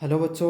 Hello बच्चों,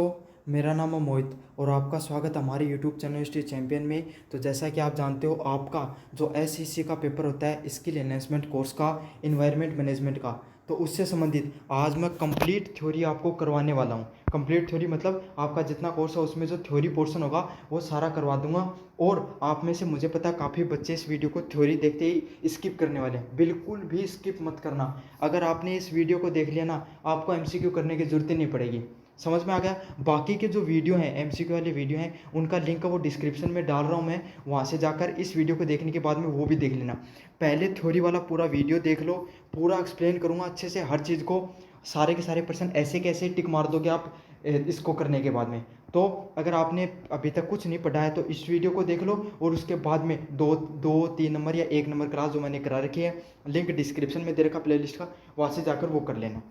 मेरा नाम है मोहित और आपका स्वागत है हमारे यूट्यूब चैनल हिस्ट्री चैंपियन में। तो जैसा कि आप जानते हो, आपका जो एसईसी का पेपर होता है स्किल एनहेंसमेंट कोर्स का, इन्वायरमेंट मैनेजमेंट का, तो उससे संबंधित आज मैं कंप्लीट थ्योरी आपको करवाने वाला हूँ। कंप्लीट थ्योरी मतलब आपका जितना कोर्स है उसमें जो थ्योरी पोर्शन होगा वो सारा करवा दूंगा। और आप में से मुझे पता है काफ़ी बच्चे इस वीडियो को थ्योरी देखते ही स्किप करने वाले हैं। बिल्कुल भी स्किप मत करना। अगर आपने इस वीडियो को देख लिया ना, आपको एमसीक्यू करने की जरूरत ही नहीं पड़ेगी। समझ में आ गया। बाकी के जो वीडियो हैं, एमसीक्यू वाले वीडियो हैं, उनका लिंक वो डिस्क्रिप्शन में डाल रहा हूँ मैं, वहाँ से जाकर इस वीडियो को देखने के बाद में वो भी देख लेना। पहले थ्योरी वाला पूरा वीडियो देख लो, पूरा एक्सप्लेन करूँगा अच्छे से हर चीज़ को। सारे के सारे पर्सन ऐसे कैसे टिक मार दोगे आप इसको करने के बाद में। तो अगर आपने अभी तक कुछ नहीं पढ़ा है तो इस वीडियो को देख लो, और उसके बाद में दो दो 3 नंबर या 1 नंबर क्लास जो मैंने करा रखी है, लिंक डिस्क्रिप्शन में दे रखा प्लेलिस्ट का, वहाँ से जाकर वो कर लेना।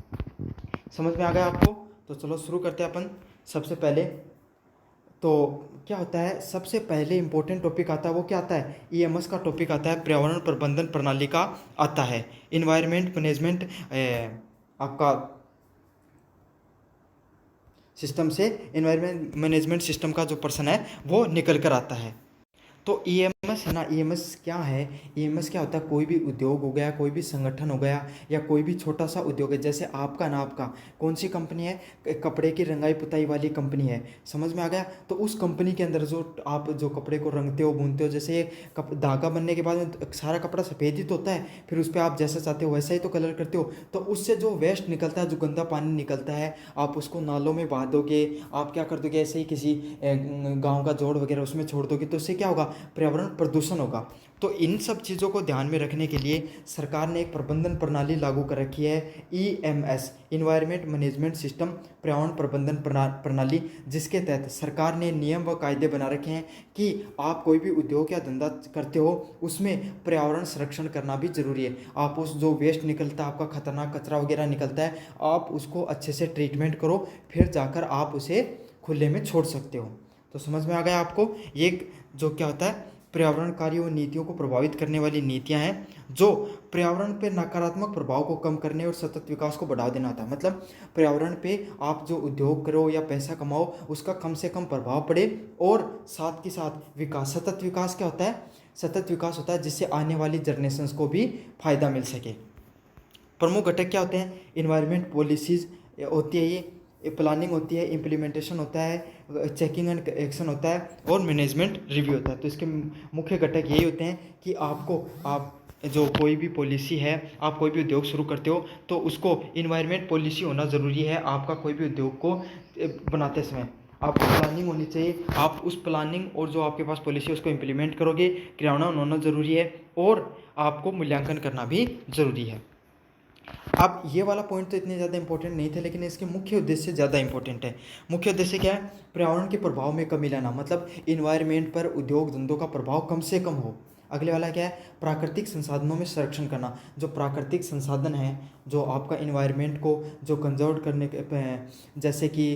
समझ में आ गया आपको? तो चलो शुरू करते हैं अपन। सबसे पहले तो क्या होता है, सबसे पहले इंपॉर्टेंट टॉपिक आता है, वो क्या आता है, ईएमएस का टॉपिक आता है, पर्यावरण प्रबंधन प्रणाली का आता है। इन्वायरमेंट मैनेजमेंट आपका सिस्टम से इन्वायरमेंट मैनेजमेंट सिस्टम का जो पर्सन है वो निकल कर आता है। तो ईएमएस है ना, ईएमएस क्या है? ईएमएस क्या होता है, कोई भी उद्योग हो गया, कोई भी संगठन हो गया, या कोई भी छोटा सा उद्योग है, जैसे आपका ना, आपका कौन सी कंपनी है, कपड़े की रंगाई पुताई वाली कंपनी है। समझ में आ गया। तो उस कंपनी के अंदर जो आप जो कपड़े को रंगते हो, बुनते हो, जैसे धागा बनने के बाद में सारा कपड़ा सफ़ेद ही तो होता है, फिर उस पर आप जैसा चाहते हो वैसा ही तो कलर करते हो। तो उससे जो वेस्ट निकलता है, जो गंदा पानी निकलता है, आप उसको नालों में बहा दोगे, आप क्या कर दोगे, ऐसे ही किसी गाँव का जोड़ वगैरह उसमें छोड़ दोगे, तो उससे क्या होगा, पर्यावरण प्रदूषण होगा। तो इन सब चीज़ों को ध्यान में रखने के लिए सरकार ने एक प्रबंधन प्रणाली लागू कर रखी है, ईएमएस, इन्वायरमेंट मैनेजमेंट सिस्टम, पर्यावरण प्रबंधन प्रणाली, जिसके तहत सरकार ने नियम व कायदे बना रखे हैं कि आप कोई भी उद्योग या धंधा करते हो उसमें पर्यावरण संरक्षण करना भी जरूरी है। आप उस जो वेस्ट निकलता है, आपका खतरनाक कचरा वगैरह निकलता है, आप उसको अच्छे से ट्रीटमेंट करो, फिर जाकर आप उसे खुले में छोड़ सकते हो। तो समझ में आ गया आपको। ये जो क्या होता है, पर्यावरण कार्यों और नीतियों को प्रभावित करने वाली नीतियां हैं जो पर्यावरण पर नकारात्मक प्रभाव को कम करने और सतत विकास को बढ़ावा देना होता है। मतलब पर्यावरण पे आप जो उद्योग करो या पैसा कमाओ उसका कम से कम प्रभाव पड़े, और साथ के साथ विकास, सतत विकास क्या होता है, सतत विकास होता है जिससे आने वाली जनरेशन्स को भी फायदा मिल सके। प्रमुख घटक क्या होते हैं, इन्वायरमेंट पॉलिसीज होती है, ये प्लानिंग होती है, इम्प्लीमेंटेशन होता है, चेकिंग एंड एक्शन होता है, और मैनेजमेंट रिव्यू होता है। तो इसके मुख्य घटक यही होते हैं कि आप जो कोई भी पॉलिसी है, आप कोई भी उद्योग शुरू करते हो तो उसको इन्वायरमेंट पॉलिसी होना ज़रूरी है। आपका कोई भी उद्योग को बनाते समय आपको प्लानिंग होनी चाहिए, आप उस प्लानिंग और जो आपके पास पॉलिसी है उसको इम्प्लीमेंट करोगे, क्रियान्वयन होना ज़रूरी है, और आपको मूल्यांकन करना भी ज़रूरी है। अब ये वाला पॉइंट तो इतने ज़्यादा इंपॉर्टेंट नहीं थे, लेकिन इसके मुख्य उद्देश्य ज़्यादा इंपॉर्टेंट है। मुख्य उद्देश्य क्या है, पर्यावरण के प्रभाव में कमी लाना, मतलब इन्वायरमेंट पर उद्योग धंधों का प्रभाव कम से कम हो। अगले वाला क्या है, प्राकृतिक संसाधनों में संरक्षण करना। जो प्राकृतिक संसाधन है, जो आपका इन्वायरमेंट को जो कंजर्व करने के जैसे कि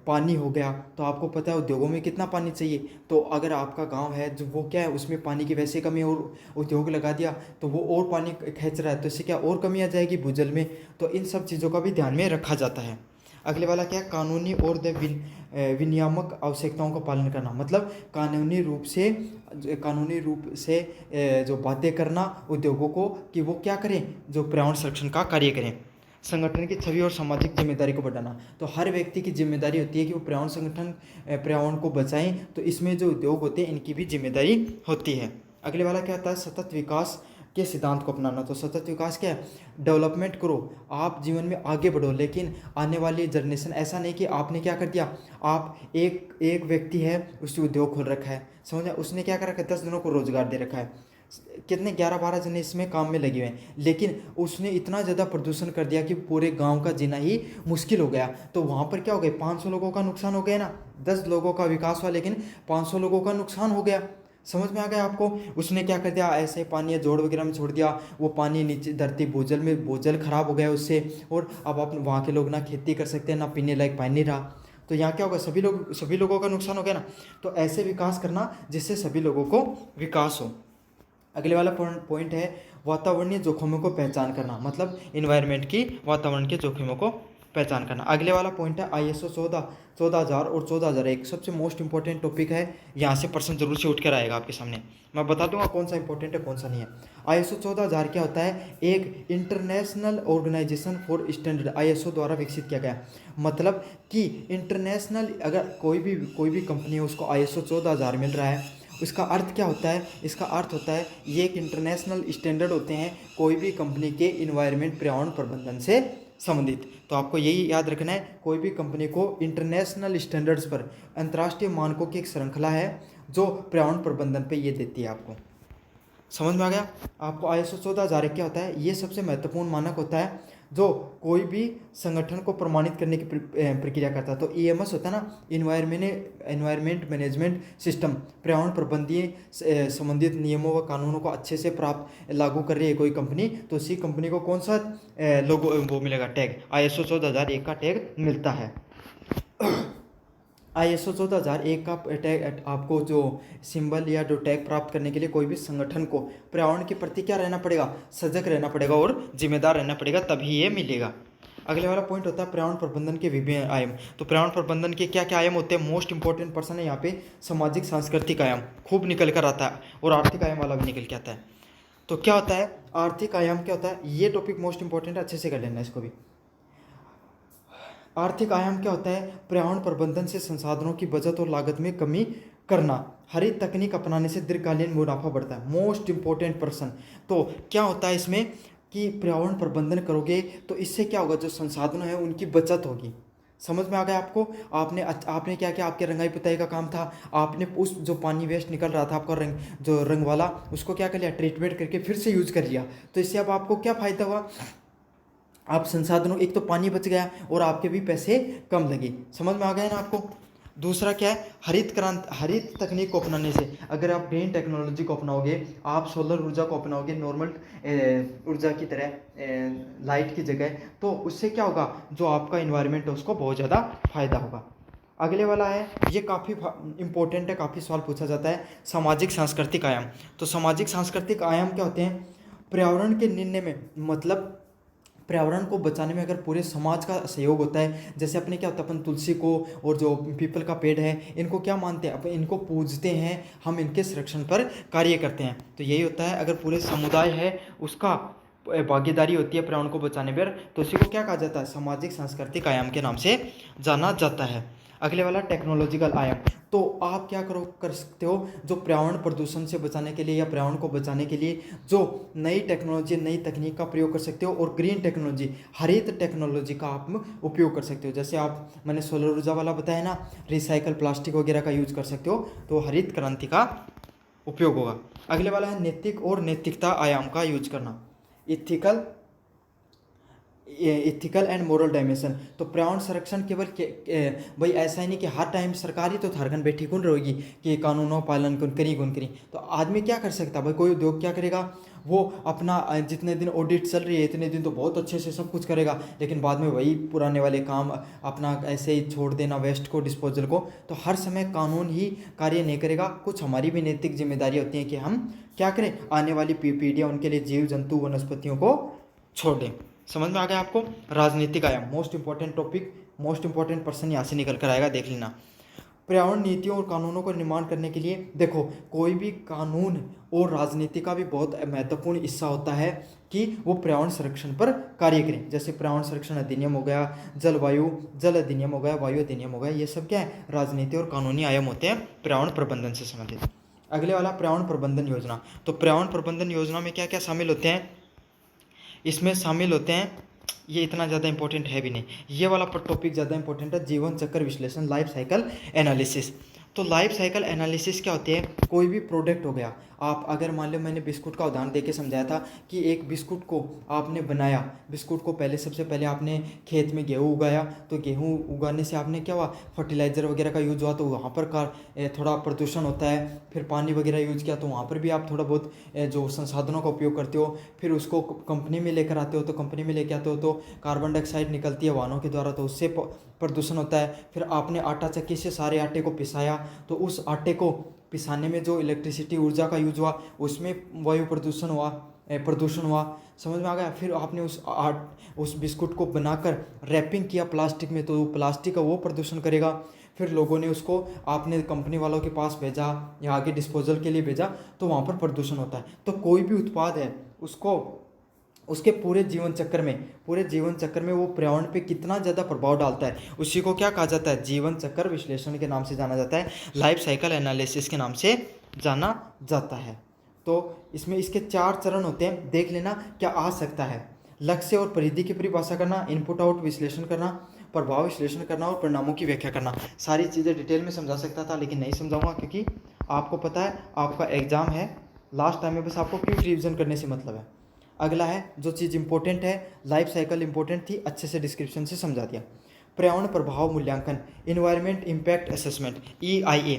पानी हो गया, तो आपको पता है उद्योगों में कितना पानी चाहिए। तो अगर आपका गांव है जो वो क्या है, उसमें पानी की वैसे कमी, और उद्योग लगा दिया तो वो और पानी खींच रहा है, तो इससे क्या और कमी आ जाएगी भूजल में। तो इन सब चीज़ों का भी ध्यान में रखा जाता है। अगले वाला क्या है, कानूनी और विनियामक आवश्यकताओं का पालन करना। मतलब कानूनी रूप से जो बातें करना उद्योगों को कि वो क्या करें, जो पर्यावरण संरक्षण का कार्य करें। संगठन की छवि और सामाजिक जिम्मेदारी को बढ़ाना। तो हर व्यक्ति की जिम्मेदारी होती है कि वो पर्यावरण को बचाएं। तो इसमें जो उद्योग होते हैं इनकी भी जिम्मेदारी होती है। अगले वाला क्या होता है, सतत विकास के सिद्धांत को अपनाना। तो सतत विकास क्या है, डेवलपमेंट करो, आप जीवन में आगे बढ़ो, लेकिन आने वाली जनरेशन, ऐसा नहीं कि आपने क्या कर दिया, आप एक एक व्यक्ति है उसने उद्योग खोल रखा है, समझा, उसने क्या कर रखा है, 10 जनों को रोजगार दे रखा है, कितने 11-12 जने इसमें काम में लगे हुए हैं, लेकिन उसने इतना ज़्यादा प्रदूषण कर दिया कि पूरे गांव का जीना ही मुश्किल हो गया। तो वहाँ पर क्या हो गया, 500 लोगों का नुकसान हो गया ना। 10 लोगों का विकास हुआ लेकिन 500 लोगों का नुकसान हो गया। समझ में आ गया आपको। उसने क्या कर दिया, ऐसे पानी जोड़ वगैरह में छोड़ दिया, वो पानी नीचे धरती भूजल खराब हो गया उससे, और अब आप वहाँ के लोग ना खेती कर सकते हैं, ना पीने लायक पानी रहा। तो यहाँ क्या होगा, सभी लोगों का नुकसान हो गया ना। तो ऐसे विकास करना जिससे सभी लोगों को विकास हो। अगले वाला पॉइंट है वातावरणीय जोखिमों को पहचान करना। मतलब इन्वायरमेंट की वातावरण के जोखिमों को पहचान करना। अगले वाला पॉइंट है ISO 14000 और 14001, सबसे मोस्ट इंपॉर्टेंट टॉपिक है, यहाँ से प्रश्न जरूर से उठ कर आएगा आपके सामने। मैं बता दूंगा कौन सा इंपॉर्टेंट है कौन सा नहीं है। ISO 14000 क्या होता है? एक international organization for standard, ISO द्वारा विकसित किया गया। मतलब कि इंटरनेशनल, अगर कोई भी कंपनी है उसको ISO 14000 मिल रहा है, इसका अर्थ क्या होता है? इसका अर्थ होता है ये एक इंटरनेशनल स्टैंडर्ड होते हैं कोई भी कंपनी के इन्वायरमेंट, पर्यावरण प्रबंधन से संबंधित। तो आपको यही याद रखना है, कोई भी कंपनी को इंटरनेशनल स्टैंडर्ड्स पर, अंतर्राष्ट्रीय मानकों की एक श्रृंखला है जो पर्यावरण प्रबंधन पे ये देती है। आपको समझ में आ गया? आपको ISO 14001 क्या होता है? ये सबसे महत्वपूर्ण मानक होता है जो कोई भी संगठन को प्रमाणित करने की प्रक्रिया करता है। तो EMS होता है ना, इन्वायरमेंट मैनेजमेंट सिस्टम, पर्यावरण प्रबंधीय संबंधित नियमों व कानूनों को अच्छे से प्राप्त लागू कर रही है कोई कंपनी, तो उसी कंपनी को कौन सा लोगो वो मिलेगा? टैग, ISO 14001 का टैग मिलता है। ISO 14001 का टैग, आपको जो सिंबल या जो टैग प्राप्त करने के लिए कोई भी संगठन को पर्यावरण के प्रति क्या रहना पड़ेगा? सजग रहना पड़ेगा और जिम्मेदार रहना पड़ेगा, तभी ये मिलेगा। अगले वाला पॉइंट होता है पर्यावरण प्रबंधन के विभिन्न आयाम। तो पर्यावरण प्रबंधन के क्या क्या आयाम होते हैं? मोस्ट इंपॉर्टेंट पर्सन है यहाँ पे, सामाजिक सांस्कृतिक आयाम खूब निकल कर आता है, और आर्थिक आयाम वाला भी निकल के आता है। तो क्या होता है आर्थिक आयाम? क्या होता है? ये टॉपिक मोस्ट इंपॉर्टेंट है, अच्छे से कर लेना इसको भी। आर्थिक आयाम क्या होता है? पर्यावरण प्रबंधन से संसाधनों की बचत और लागत में कमी करना, हरित तकनीक अपनाने से दीर्घकालीन मुनाफा बढ़ता है। Most important person. तो क्या होता है इसमें कि पर्यावरण प्रबंधन करोगे तो इससे क्या होगा? जो संसाधन है उनकी बचत होगी। समझ में आ गया आपको? आपने क्या किया? आपके रंगाई पुताई का काम था, आपने उस जो पानी वेस्ट निकल रहा था आपका रंग वाला, उसको क्या कर लिया? ट्रीटमेंट करके फिर से यूज कर लिया। तो इससे अब आपको क्या फायदा हुआ? आप संसाधनों, एक तो पानी बच गया और आपके भी पैसे कम लगे। समझ में आ गया ना आपको? दूसरा क्या है? हरित तकनीक को अपनाने से, अगर आप ग्रीन टेक्नोलॉजी को अपनाओगे, आप सोलर ऊर्जा को अपनाओगे नॉर्मल ऊर्जा की तरह, लाइट की जगह, तो उससे क्या होगा? जो आपका इन्वायरमेंट है उसको बहुत ज़्यादा फायदा होगा। अगले वाला है, ये काफ़ी इंपॉर्टेंट है, काफ़ी सवाल पूछा जाता है, सामाजिक सांस्कृतिक आयाम। तो सामाजिक सांस्कृतिक आयाम क्या होते हैं? पर्यावरण के निर्णय में, मतलब पर्यावरण को बचाने में अगर पूरे समाज का सहयोग होता है, जैसे अपने क्या होता है, अपन तुलसी को और जो पीपल का पेड़ है इनको क्या मानते हैं? अपन इनको पूजते हैं, हम इनके संरक्षण पर कार्य करते हैं। तो यही होता है, अगर पूरे समुदाय है उसका भागीदारी होती है पर्यावरण को बचाने पर, तो उसी को क्या कहा जाता है? सामाजिक सांस्कृतिक आयाम के नाम से जाना जाता है। अगले वाला टेक्नोलॉजिकल आयाम। तो आप क्या कर सकते हो? जो पर्यावरण प्रदूषण से बचाने के लिए या पर्यावरण को बचाने के लिए जो नई टेक्नोलॉजी, नई तकनीक का प्रयोग कर सकते हो, और ग्रीन टेक्नोलॉजी, हरित टेक्नोलॉजी का आप उपयोग कर सकते हो। जैसे मैंने सोलर ऊर्जा वाला बताया ना, रिसाइकल प्लास्टिक वगैरह का यूज कर सकते हो, तो हरित क्रांति का उपयोग होगा। अगले वाला है नैतिक और नैतिकता आयाम का यूज करना, इथिकल एंड मोरल डायमेंशन। तो पर्यावरण संरक्षण केवल भाई ऐसा ही नहीं कि हर टाइम सरकार ही तो थारकन बैठी कौन रहेगी कि कानूनों पालन कौन करी। तो आदमी क्या कर सकता है भाई? कोई उद्योग क्या करेगा? वो अपना जितने दिन ऑडिट चल रही है इतने दिन तो बहुत अच्छे से सब कुछ करेगा, लेकिन बाद में वही पुराने वाले काम अपना ऐसे ही छोड़ देना, वेस्ट को, डिस्पोजल को। तो हर समय कानून ही कार्य नहीं करेगा, कुछ हमारी भी नैतिक जिम्मेदारी होती है कि हम क्या करें, आने वाली पीढ़ियाँ उनके लिए जीव जंतु वनस्पतियों को छोड़ दें। समझ में आ गया आपको? राजनीतिक आयाम, most important topic, most important person यहाँ से निकल कर आएगा, देख लेना। पर्यावरण नीतियों और कानूनों को निर्माण करने के लिए देखो, कोई भी कानून और राजनीति का भी बहुत महत्वपूर्ण हिस्सा होता है कि वो पर्यावरण संरक्षण पर कार्य करें। जैसे पर्यावरण संरक्षण अधिनियम हो गया, जल अधिनियम हो गया, वायु अधिनियम हो गया, ये सब क्या है? राजनीति और कानूनी आयाम होते हैं पर्यावरण प्रबंधन से संबंधित। अगले वाला पर्यावरण प्रबंधन योजना। तो पर्यावरण प्रबंधन योजना में क्या क्या शामिल होते हैं? इसमें शामिल होते हैं, ये इतना ज़्यादा इंपॉर्टेंट है भी नहीं, ये वाला टॉपिक ज़्यादा इंपॉर्टेंट है, जीवन चक्र विश्लेषण, लाइफ साइकिल एनालिसिस। तो लाइफ साइकिल एनालिसिस क्या होती है? कोई भी प्रोडक्ट हो गया, आप अगर मान लो, मैंने बिस्कुट का उदाहरण देके समझाया था कि एक बिस्कुट को आपने बनाया, बिस्कुट को सबसे पहले आपने खेत में गेहूँ उगाया, तो गेहूँ उगाने से आपने क्या हुआ? फर्टिलाइज़र वगैरह का यूज हुआ, तो वहाँ पर थोड़ा प्रदूषण होता है। फिर पानी वगैरह यूज किया, तो वहाँ पर भी आप थोड़ा बहुत जो संसाधनों का उपयोग करते हो। फिर उसको कंपनी में लेकर आते हो, तो कंपनी में लेके आते हो तो कार्बन डाइऑक्साइड निकलती है वाहनों के द्वारा, तो उससे प्रदूषण होता है। फिर आपने आटा चक्की से सारे आटे को पिसाया, तो उस आटे को पिसाने में जो इलेक्ट्रिसिटी ऊर्जा का यूज हुआ, उसमें वायु प्रदूषण हुआ। प्रदूषण हुआ, समझ में आ गया। फिर आपने उस बिस्कुट को बनाकर रैपिंग किया प्लास्टिक में, तो प्लास्टिक का वो प्रदूषण करेगा। फिर लोगों ने उसको आपने कंपनी वालों के पास भेजा या आगे डिस्पोजल के लिए भेजा, तो वहाँ पर प्रदूषण होता है। तो कोई भी उत्पाद है उसको उसके पूरे जीवन चक्र में वो पर्यावरण पे कितना ज़्यादा प्रभाव डालता है, उसी को क्या कहा जाता है, जीवन चक्र विश्लेषण के नाम से जाना जाता है, लाइफ साइकिल एनालिसिस के नाम से जाना जाता है। तो इसमें इसके 4 चरण होते हैं, देख लेना क्या आ सकता है। लक्ष्य और परिधि की परिभाषा करना, इनपुट आउट विश्लेषण करना, प्रभाव विश्लेषण करना और परिणामों की व्याख्या करना। सारी चीज़ें डिटेल में समझा सकता था लेकिन नहीं समझाऊंगा, क्योंकि आपको पता है आपका एग्जाम है लास्ट टाइम में, बस आपको क्विक रिवीजन करने से मतलब है। अगला है जो चीज़ इंपॉर्टेंट है, लाइफ साइकिल इंपॉर्टेंट थी, अच्छे से डिस्क्रिप्शन से समझा दिया। पर्यावरण प्रभाव मूल्यांकन, इन्वायरमेंट इम्पैक्ट असेसमेंट, EIA।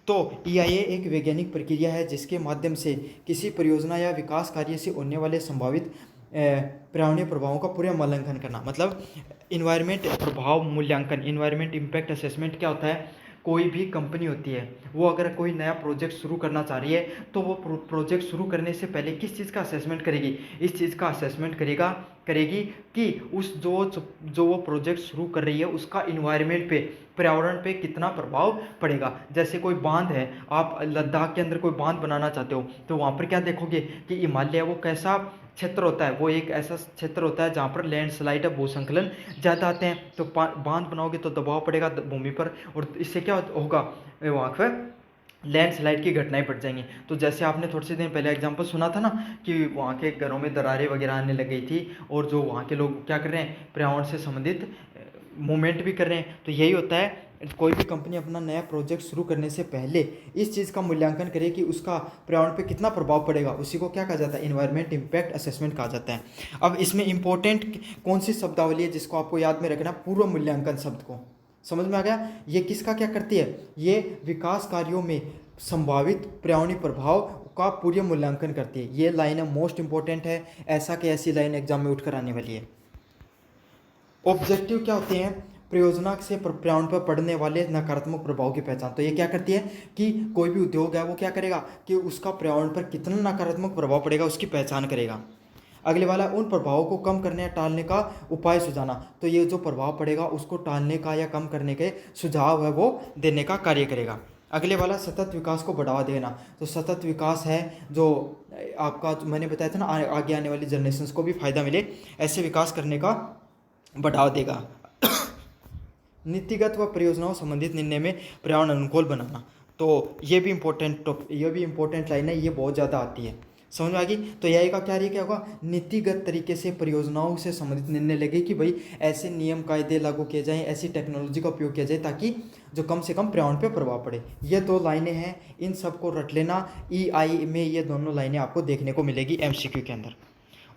तो EIA एक वैज्ञानिक प्रक्रिया है जिसके माध्यम से किसी परियोजना या विकास कार्य से होने वाले संभावित पर्यावरणीय प्रभावों का पूरा मूल्यांकन करना। मतलब इन्वायरमेंट प्रभाव मूल्यांकन, इन्वायरमेंट इम्पैक्ट असेसमेंट क्या होता है, कोई भी कंपनी होती है वो अगर कोई नया प्रोजेक्ट शुरू करना चाह रही है तो वो प्रोजेक्ट शुरू करने से पहले किस चीज़ का असेसमेंट करेगी, इस चीज़ का असेसमेंट करेगी कि उस जो वो प्रोजेक्ट शुरू कर रही है उसका इन्वायरमेंट पे, पर्यावरण पे कितना प्रभाव पड़ेगा। जैसे कोई बांध है, आप लद्दाख के अंदर कोई बांध बनाना चाहते हो तो वहाँ पर क्या देखोगे कि हिमालय वो कैसा क्षेत्र होता है, वो एक ऐसा क्षेत्र होता है जहाँ पर लैंडस्लाइड या भूस्खलन ज़्यादा आते हैं। तो बांध बनाओगे तो दबाव पड़ेगा भूमि पर और इससे क्या होगा, वहाँ पर लैंडस्लाइड की घटनाएं बढ़ जाएंगी। तो जैसे आपने थोड़े से दिन पहले एग्जांपल सुना था ना कि वहाँ के घरों में दरारें वगैरह आने लग गई थी और जो वहाँ के लोग क्या कर रहे हैं, पर्यावरण से संबंधित मूवमेंट भी कर रहे हैं। तो यही होता है, कोई भी कंपनी अपना नया प्रोजेक्ट शुरू करने से पहले इस चीज़ का मूल्यांकन करे कि उसका पर्यावरण पे कितना प्रभाव पड़ेगा, उसी को क्या कहा जाता है, इन्वायरमेंट इम्पैक्ट असेसमेंट कहा जाता है। अब इसमें इंपॉर्टेंट कौन सी शब्दावली है जिसको आपको याद में रखना, पूर्व मूल्यांकन शब्द को, समझ में आ गया। ये किसका क्या करती है, ये विकास कार्यों में संभावित पर्यावरणीय प्रभाव का पूर्व मूल्यांकन करती है। ये लाइन मोस्ट इंपॉर्टेंट है, ऐसा कि ऐसी लाइन एग्जाम में उठकर आने वाली है। ऑब्जेक्टिव क्या होते हैं, परियोजना से पर्यावरण पर पड़ने वाले नकारात्मक प्रभाव की पहचान। तो ये क्या करती है कि कोई भी उद्योग है वो क्या करेगा कि उसका पर्यावरण पर कितना नकारात्मक प्रभाव पड़ेगा उसकी पहचान करेगा। अगले वाला, उन प्रभावों को कम करने या टालने का उपाय सुझाना। तो ये जो प्रभाव पड़ेगा उसको टालने का या कम करने के सुझाव है वो देने का कार्य करेगा। अगले वाला, सतत विकास को बढ़ावा देना। तो सतत विकास है जो आपका मैंने बताया था ना, आगे आने वाली जनरेशन्स को भी फायदा मिले, ऐसे विकास करने का बढ़ावा देगा। नीतिगत व परियोजनाओं संबंधित निर्णय में पर्यावरण अनुकूल बनाना। तो ये भी इम्पोर्टेंट लाइन है, ये बहुत ज़्यादा आती है, समझ में आ गई। तो यही का क्या होगा, नीतिगत तरीके से परियोजनाओं से संबंधित निर्णय लगे कि भाई ऐसे नियम कायदे लागू किए जाएं, ऐसी टेक्नोलॉजी का उपयोग किया जाए ताकि जो कम से कम पर्यावरण पे प्रभाव पड़े। ये 2 लाइनें हैं, इन सबको रट लेना। EI में ये दोनों लाइनें आपको देखने को मिलेगी MCQ के अंदर।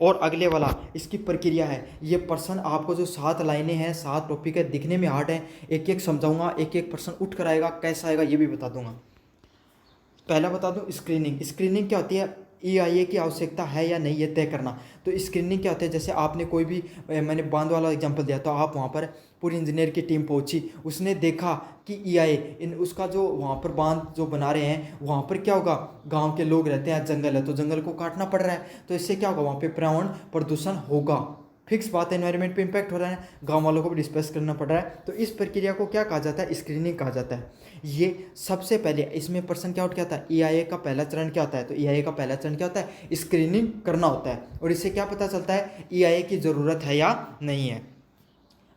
और अगले वाला इसकी प्रक्रिया है, ये पर्सन आपको जो 7 लाइनें हैं, 7 टॉपिक है, दिखने में हार्ड है, एक एक समझाऊंगा, एक पर्सन उठ कर आएगा, कैसा आएगा ये भी बता दूंगा। पहला बता दूं, स्क्रीनिंग क्या होती है, EIA की आवश्यकता है या नहीं ये तय करना। तो स्क्रीनिंग क्या होती है, जैसे आपने कोई भी, मैंने बांध वाला एग्जांपल दिया, तो आप वहाँ पर पूरी इंजीनियर की टीम पहुंची, उसने देखा कि EIA उसका जो वहाँ पर बांध जो बना रहे हैं वहाँ पर क्या होगा, गांव के लोग रहते हैं, जंगल है तो जंगल को काटना पड़ रहा है, तो इससे क्या होगा, वहाँ पे पर्यावरण प्रदूषण होगा, फिक्स बात है, एनवायरनमेंट पे इम्पैक्ट हो रहा है, गांव वालों को भी डिस्कस करना पड़ रहा है। तो इस प्रक्रिया को क्या कहा जाता है, स्क्रीनिंग कहा जाता है। ये सबसे पहले इसमें पर्सन क्या आउट क्या होता है, EIA का पहला चरण क्या होता है, तो EIA का पहला चरण क्या होता है, स्क्रीनिंग करना होता है। और इससे क्या पता चलता है EIA की ज़रूरत है या नहीं है।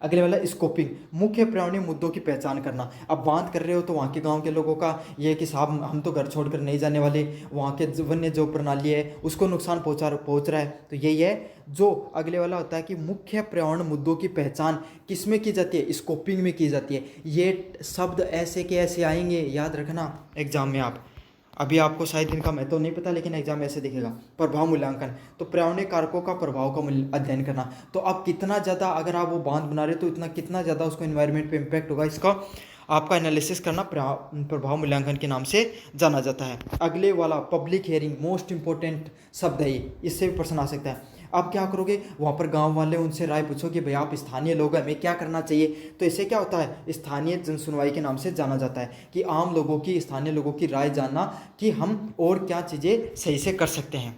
अगले वाला स्कोपिंग, मुख्य पर्यावरणीय मुद्दों की पहचान करना। अब बात कर रहे हो तो वहाँ के गांव के लोगों का ये कि साहब हम तो घर छोड़कर नहीं जाने वाले, वहाँ के वन्य जो प्रणाली है उसको नुकसान पहुँच रहा है। तो यही है जो अगले वाला होता है कि मुख्य पर्यावरण मुद्दों की पहचान किस में की जाती है, स्कोपिंग में की जाती है। ये शब्द ऐसे के ऐसे आएंगे, याद रखना एग्जाम में। आप अभी आपको शायद इनका महत्व नहीं पता लेकिन एग्जाम में ऐसे दिखेगा। प्रभाव मूल्यांकन, तो पर्यावरणीय कारकों का प्रभाव का अध्ययन करना। तो अब कितना ज़्यादा अगर आप वो बांध बना रहे हो तो कितना ज़्यादा उसको एनवायरनमेंट पे इम्पैक्ट होगा, इसका आपका एनालिसिस करना प्रभाव मूल्यांकन के नाम से जाना जाता है। अगले वाला पब्लिक हियरिंग, मोस्ट इंपॉर्टेंट शब्द है ये, इससे भी प्रश्न आ सकता है। अब क्या करोगे, वहाँ पर गांव वाले उनसे राय पूछो कि भाई आप स्थानीय लोग हैं, हमें क्या करना चाहिए। तो इससे क्या होता है, स्थानीय जन सुनवाई के नाम से जाना जाता है कि स्थानीय लोगों की राय जानना कि हम और क्या चीज़ें सही से कर सकते हैं।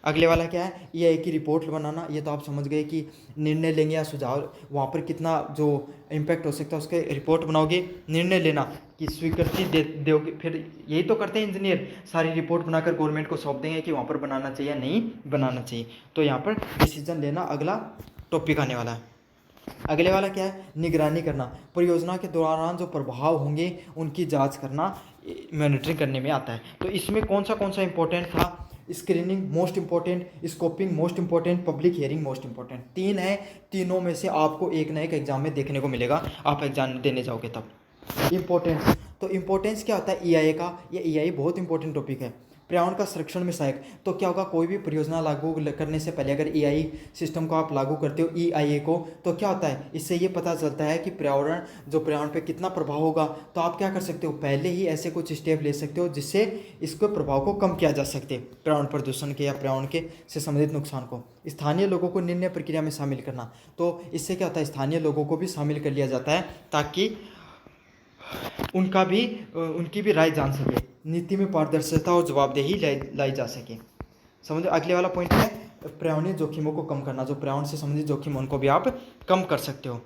अगले वाला क्या है, EIA की रिपोर्ट बनाना। ये तो आप समझ गए कि निर्णय लेंगे या सुझाव, वहाँ पर कितना जो इम्पैक्ट हो सकता है उसके रिपोर्ट बनाओगे। निर्णय लेना कि स्वीकृति दोगे, फिर यही तो करते हैं इंजीनियर, सारी रिपोर्ट बनाकर गवर्नमेंट को सौंप देंगे कि वहाँ पर बनाना चाहिए या नहीं बनाना चाहिए। तो यहाँ पर डिसीजन लेना अगला टॉपिक आने वाला है। अगले वाला क्या है, निगरानी करना। परियोजना के दौरान जो प्रभाव होंगे उनकी जांच करना मॉनिटरिंग करने में आता है। तो इसमें कौन सा इंपॉर्टेंट था, screening most important, scoping most important, public hearing most important. 3 है, तीनों में से आपको एक ना एक एग्जाम में देखने को मिलेगा, आप एग्जाम देने जाओगे तब। इम्पोर्टेंस, तो इम्पोर्टेंस क्या होता है EIA का, ये EIA बहुत इंपॉर्टेंट टॉपिक है। पर्यावरण का संरक्षण में सहायक, तो क्या होगा, कोई भी परियोजना लागू करने से पहले अगर EIA सिस्टम को आप लागू करते हो, EIA को, तो क्या होता है, इससे ये पता चलता है कि पर्यावरण पे कितना प्रभाव होगा। तो आप क्या कर सकते हो, पहले ही ऐसे कुछ स्टेप ले सकते हो जिससे इसके प्रभाव को कम किया जा सकते, पर्यावरण प्रदूषण के या पर्यावरण के से संबंधित नुकसान को। स्थानीय लोगों को निर्णय प्रक्रिया में शामिल करना, तो इससे क्या होता है, स्थानीय लोगों को भी शामिल कर लिया जाता है ताकि उनकी भी राय जान सके, नीति में पारदर्शिता और जवाबदेही लाई जा सके। समझो। अगले वाला पॉइंट है पर्यावरणीय जोखिमों को कम करना, जो पर्यावरण से संबंधित जोखिम उनको भी आप कम कर सकते हो।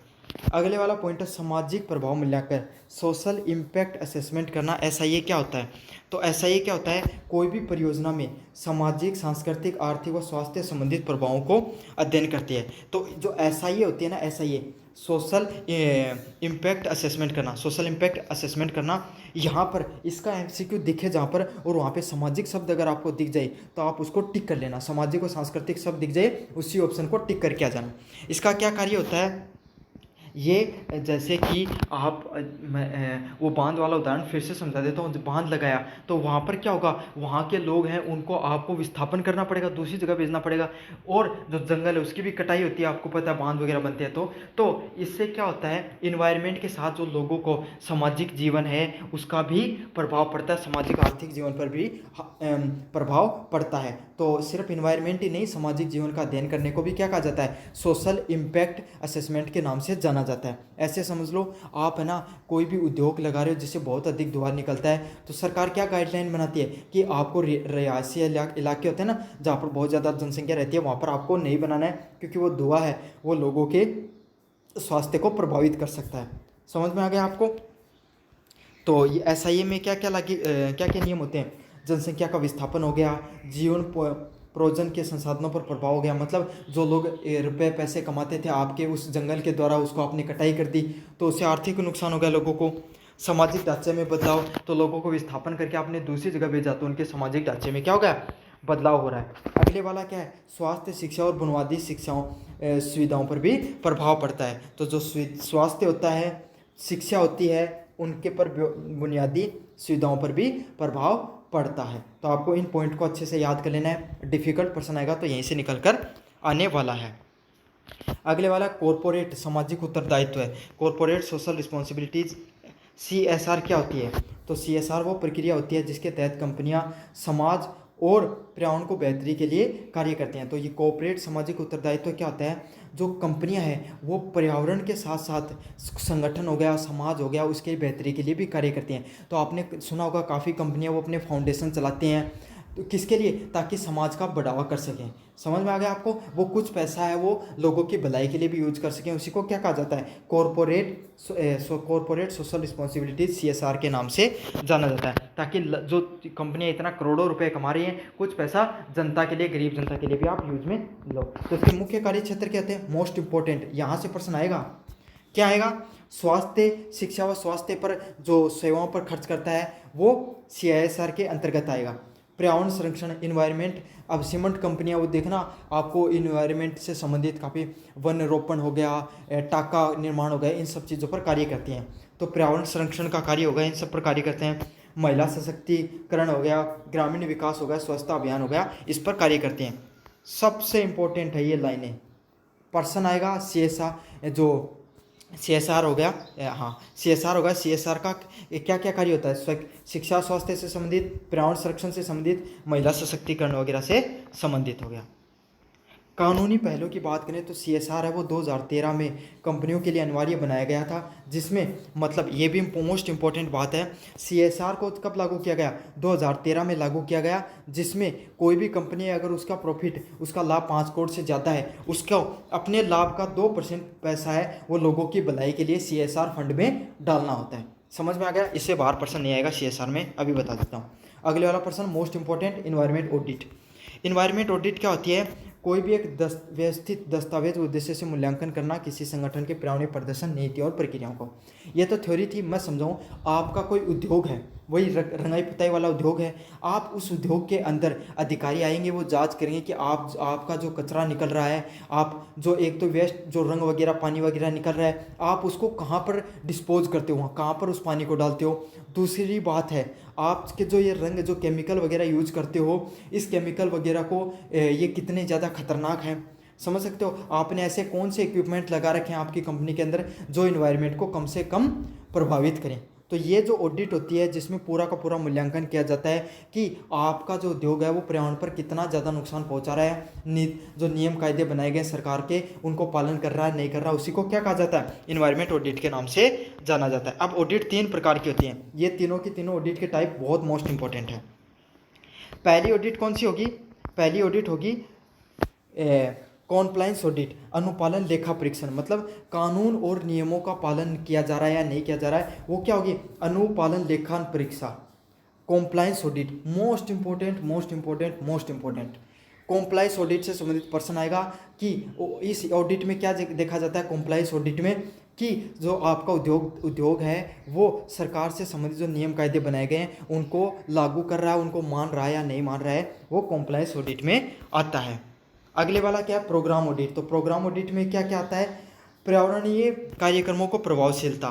अगले वाला पॉइंट है सामाजिक प्रभाव मूल्यांकन, सोशल इम्पैक्ट असेसमेंट करना। SIA क्या होता है, तो SIA क्या होता है, कोई भी परियोजना में सामाजिक, सांस्कृतिक, आर्थिक व स्वास्थ्य संबंधित प्रभावों को अध्ययन करती है। तो जो SIA होती है ना, SIA सोशल इम्पैक्ट असेसमेंट करना, सोशल इम्पैक्ट असेसमेंट करना, यहाँ पर इसका MCQ दिखे जहाँ पर, और वहाँ पे सामाजिक शब्द अगर आपको दिख जाए तो आप उसको टिक कर लेना, सामाजिक और सांस्कृतिक शब्द दिख जाए उसी ऑप्शन को टिक करके आ जाना। इसका क्या कार्य होता है, ये जैसे कि आप वो बांध वाला उदाहरण फिर से समझा देता हूँ। बांध लगाया तो वहाँ पर क्या होगा, वहाँ के लोग हैं उनको आपको विस्थापन करना पड़ेगा, दूसरी जगह भेजना पड़ेगा, और जो जंगल है उसकी भी कटाई होती है, आपको पता है बांध वगैरह बनते हैं। तो इससे क्या होता है, इन्वायरमेंट के साथ जो लोगों को सामाजिक जीवन है उसका भी प्रभाव पड़ता है, सामाजिक आर्थिक जीवन पर भी प्रभाव पड़ता है। तो सिर्फ इन्वायरमेंट ही नहीं, सामाजिक जीवन का अध्ययन करने को भी क्या कहा जाता है, सोशल इम्पैक्ट असेसमेंट के नाम से जाना जाता है। ऐसे समझ लो आप है ना, कोई भी उद्योग लगा रहे हो जिससे बहुत अधिक धुआं निकलता है, तो सरकार क्या गाइडलाइन बनाती है कि आपको रिहायशी इलाके होते हैं ना, जहाँ पर बहुत ज़्यादा जनसंख्या रहती है, वहाँ पर आपको नहीं बनाना है, क्योंकि वो धुआं है वो लोगों के स्वास्थ्य को प्रभावित कर सकता है। समझ में आ गया आपको। तो ये SIA में क्या क्या नियम होते हैं, जनसंख्या का विस्थापन हो गया, जीवन प्रोजन के संसाधनों पर प्रभाव हो गया, मतलब जो लोग रुपए पैसे कमाते थे आपके उस जंगल के द्वारा, उसको आपने कटाई कर दी तो उससे आर्थिक नुकसान हो गया लोगों को। सामाजिक ढांचे में बदलाव, तो लोगों को विस्थापन करके आपने दूसरी जगह भेजा तो उनके सामाजिक ढांचे में क्या हो गया, बदलाव हो रहा है। अगले वाला क्या है, स्वास्थ्य, शिक्षा और बुनियादी सुविधाओं पर भी प्रभाव पड़ता है। तो जो स्वास्थ्य होता है, शिक्षा होती है, उनके पर बुनियादी सुविधाओं पर भी प्रभाव पड़ता है। तो आपको इन पॉइंट को अच्छे से याद कर लेना है, डिफिकल्ट प्रश्न आएगा तो यहीं से निकल कर आने वाला है। अगले वाला कॉरपोरेट सामाजिक उत्तरदायित्व है, कॉरपोरेट सोशल रिस्पॉन्सिबिलिटीज। CSR क्या होती है, तो CSR वो प्रक्रिया होती है जिसके तहत कंपनियां समाज और पर्यावरण को बेहतरी के लिए कार्य करते हैं। तो ये कॉर्पोरेट सामाजिक उत्तरदायित्व क्या होता है, जो कंपनियां हैं वो पर्यावरण के साथ साथ संगठन हो गया, समाज हो गया, उसके बेहतरी के लिए भी कार्य करती हैं। तो आपने सुना होगा काफ़ी कंपनियां वो अपने फाउंडेशन चलाते हैं, तो किसके लिए, ताकि समाज का बढ़ावा कर सकें। समझ में आ गया आपको, वो कुछ पैसा है वो लोगों की भलाई के लिए भी यूज कर सकें, उसी को क्या कहा जाता है, कॉरपोरेट सोशल रिस्पॉन्सिबिलिटीज, CSR के नाम से जाना जाता है। ताकि जो कंपनियां इतना करोड़ों रुपए कमा रही हैं, कुछ पैसा जनता के लिए, गरीब जनता के लिए भी आप यूज में लो। तो इसके मुख्य कार्य क्षेत्र क्या होते हैं, मोस्ट इंपॉर्टेंट, यहाँ से प्रश्न आएगा, क्या आएगा, स्वास्थ्य, शिक्षा व स्वास्थ्य पर जो सेवाओं पर खर्च करता है वो CSR के अंतर्गत आएगा। पर्यावरण संरक्षण, इन्वायरमेंट, अब सीमेंट कंपनियां वो देखना आपको इन्वायरमेंट से संबंधित काफ़ी वन रोपण हो गया, टाका निर्माण हो गया, इन सब चीज़ों पर कार्य करती हैं। तो पर्यावरण संरक्षण का कार्य हो गया, इन सब पर कार्य करते हैं। महिला सशक्तिकरण हो गया, ग्रामीण विकास हो गया, स्वच्छता अभियान हो गया, इस पर कार्य करते हैं। सबसे इम्पोर्टेंट है ये लाइनें, पर्सन आएगा CSR, जो CSR हो गया, हाँ CSR होगा, CSR का क्या क्या कार्य होता है, शिक्षा स्वास्थ्य से संबंधित, पर्यावरण संरक्षण से संबंधित, महिला सशक्तिकरण वगैरह से संबंधित हो गया। कानूनी पहलू की बात करें तो CSR है वो 2013 में कंपनियों के लिए अनिवार्य बनाया गया था, जिसमें मतलब ये भी मोस्ट इम्पोर्टेंट बात है, CSR को कब लागू किया गया, 2013 में लागू किया गया, जिसमें कोई भी कंपनी अगर उसका प्रॉफिट, उसका लाभ 5 करोड़ से ज़्यादा है, उसका अपने लाभ का 2% पैसा है वो लोगों की भलाई के लिए CSR फंड में डालना होता है। समझ में आ गया? इससे बाहर पर्सन नहीं आएगा CSR में, अभी बता देता हूँ। अगले वाला person most important, environment audit. Environment audit क्या होती है? कोई भी एक व्यवस्थित दस्तावेज उद्देश्य से मूल्यांकन करना किसी संगठन के पर्यावरणीय प्रदर्शन, नीति और प्रक्रियाओं को। ये तो थ्योरी थी, मैं समझाऊँ। आपका कोई उद्योग है, वही रंगाई पुताई वाला उद्योग है, आप उस उद्योग के अंदर अधिकारी आएंगे, वो जांच करेंगे कि आपका जो कचरा निकल रहा है, आप जो एक तो वेस्ट जो रंग वगैरह पानी वगैरह निकल रहा है, आप उसको कहाँ पर डिस्पोज करते हो, कहाँ पर उस पानी को डालते हो। दूसरी बात है, आपके जो ये रंग जो केमिकल वगैरह यूज करते हो, इस केमिकल वगैरह को ये कितने ज़्यादा खतरनाक हैं, समझ सकते हो। आपने ऐसे कौन से इक्विपमेंट लगा रखे हैं आपकी कंपनी के अंदर जो इन्वायरमेंट को कम से कम प्रभावित करें। तो ये जो ऑडिट होती है, जिसमें पूरा का पूरा मूल्यांकन किया जाता है कि आपका जो उद्योग है वो पर्यावरण पर कितना ज़्यादा नुकसान पहुंचा रहा है, जो नियम कायदे बनाए गए सरकार के उनको पालन कर रहा है नहीं कर रहा, उसी को क्या कहा जाता है, इन्वायरमेंट ऑडिट के नाम से जाना जाता है। अब ऑडिट 3 प्रकार की होती हैं, ये तीनों की तीनों ऑडिट के टाइप बहुत मोस्ट इंपॉर्टेंट है। पहली ऑडिट कौन सी होगी? पहली ऑडिट होगी कॉम्प्लायंस ऑडिट, अनुपालन लेखा परीक्षण, मतलब कानून और नियमों का पालन किया जा रहा है या नहीं किया जा रहा है, वो क्या होगी, अनुपालन लेखा परीक्षा, compliance audit. Most important most important most important. Compliance audit से संबंधित पर्सन आएगा कि इस ऑडिट में क्या देखा जाता है, कॉम्प्लायंस ऑडिट में, कि जो आपका उद्योग है वो सरकार से संबंधित जो नियम कायदे बनाए गए हैं उनको लागू कर रहा है, उनको मान रहा है या नहीं मान रहा है, वो कॉम्प्लायंस ऑडिट में आता है। अगले वाला क्या है, प्रोग्राम ऑडिट। तो प्रोग्राम ऑडिट में क्या क्या आता है, पर्यावरणीय कार्यक्रमों को प्रभावशीलता,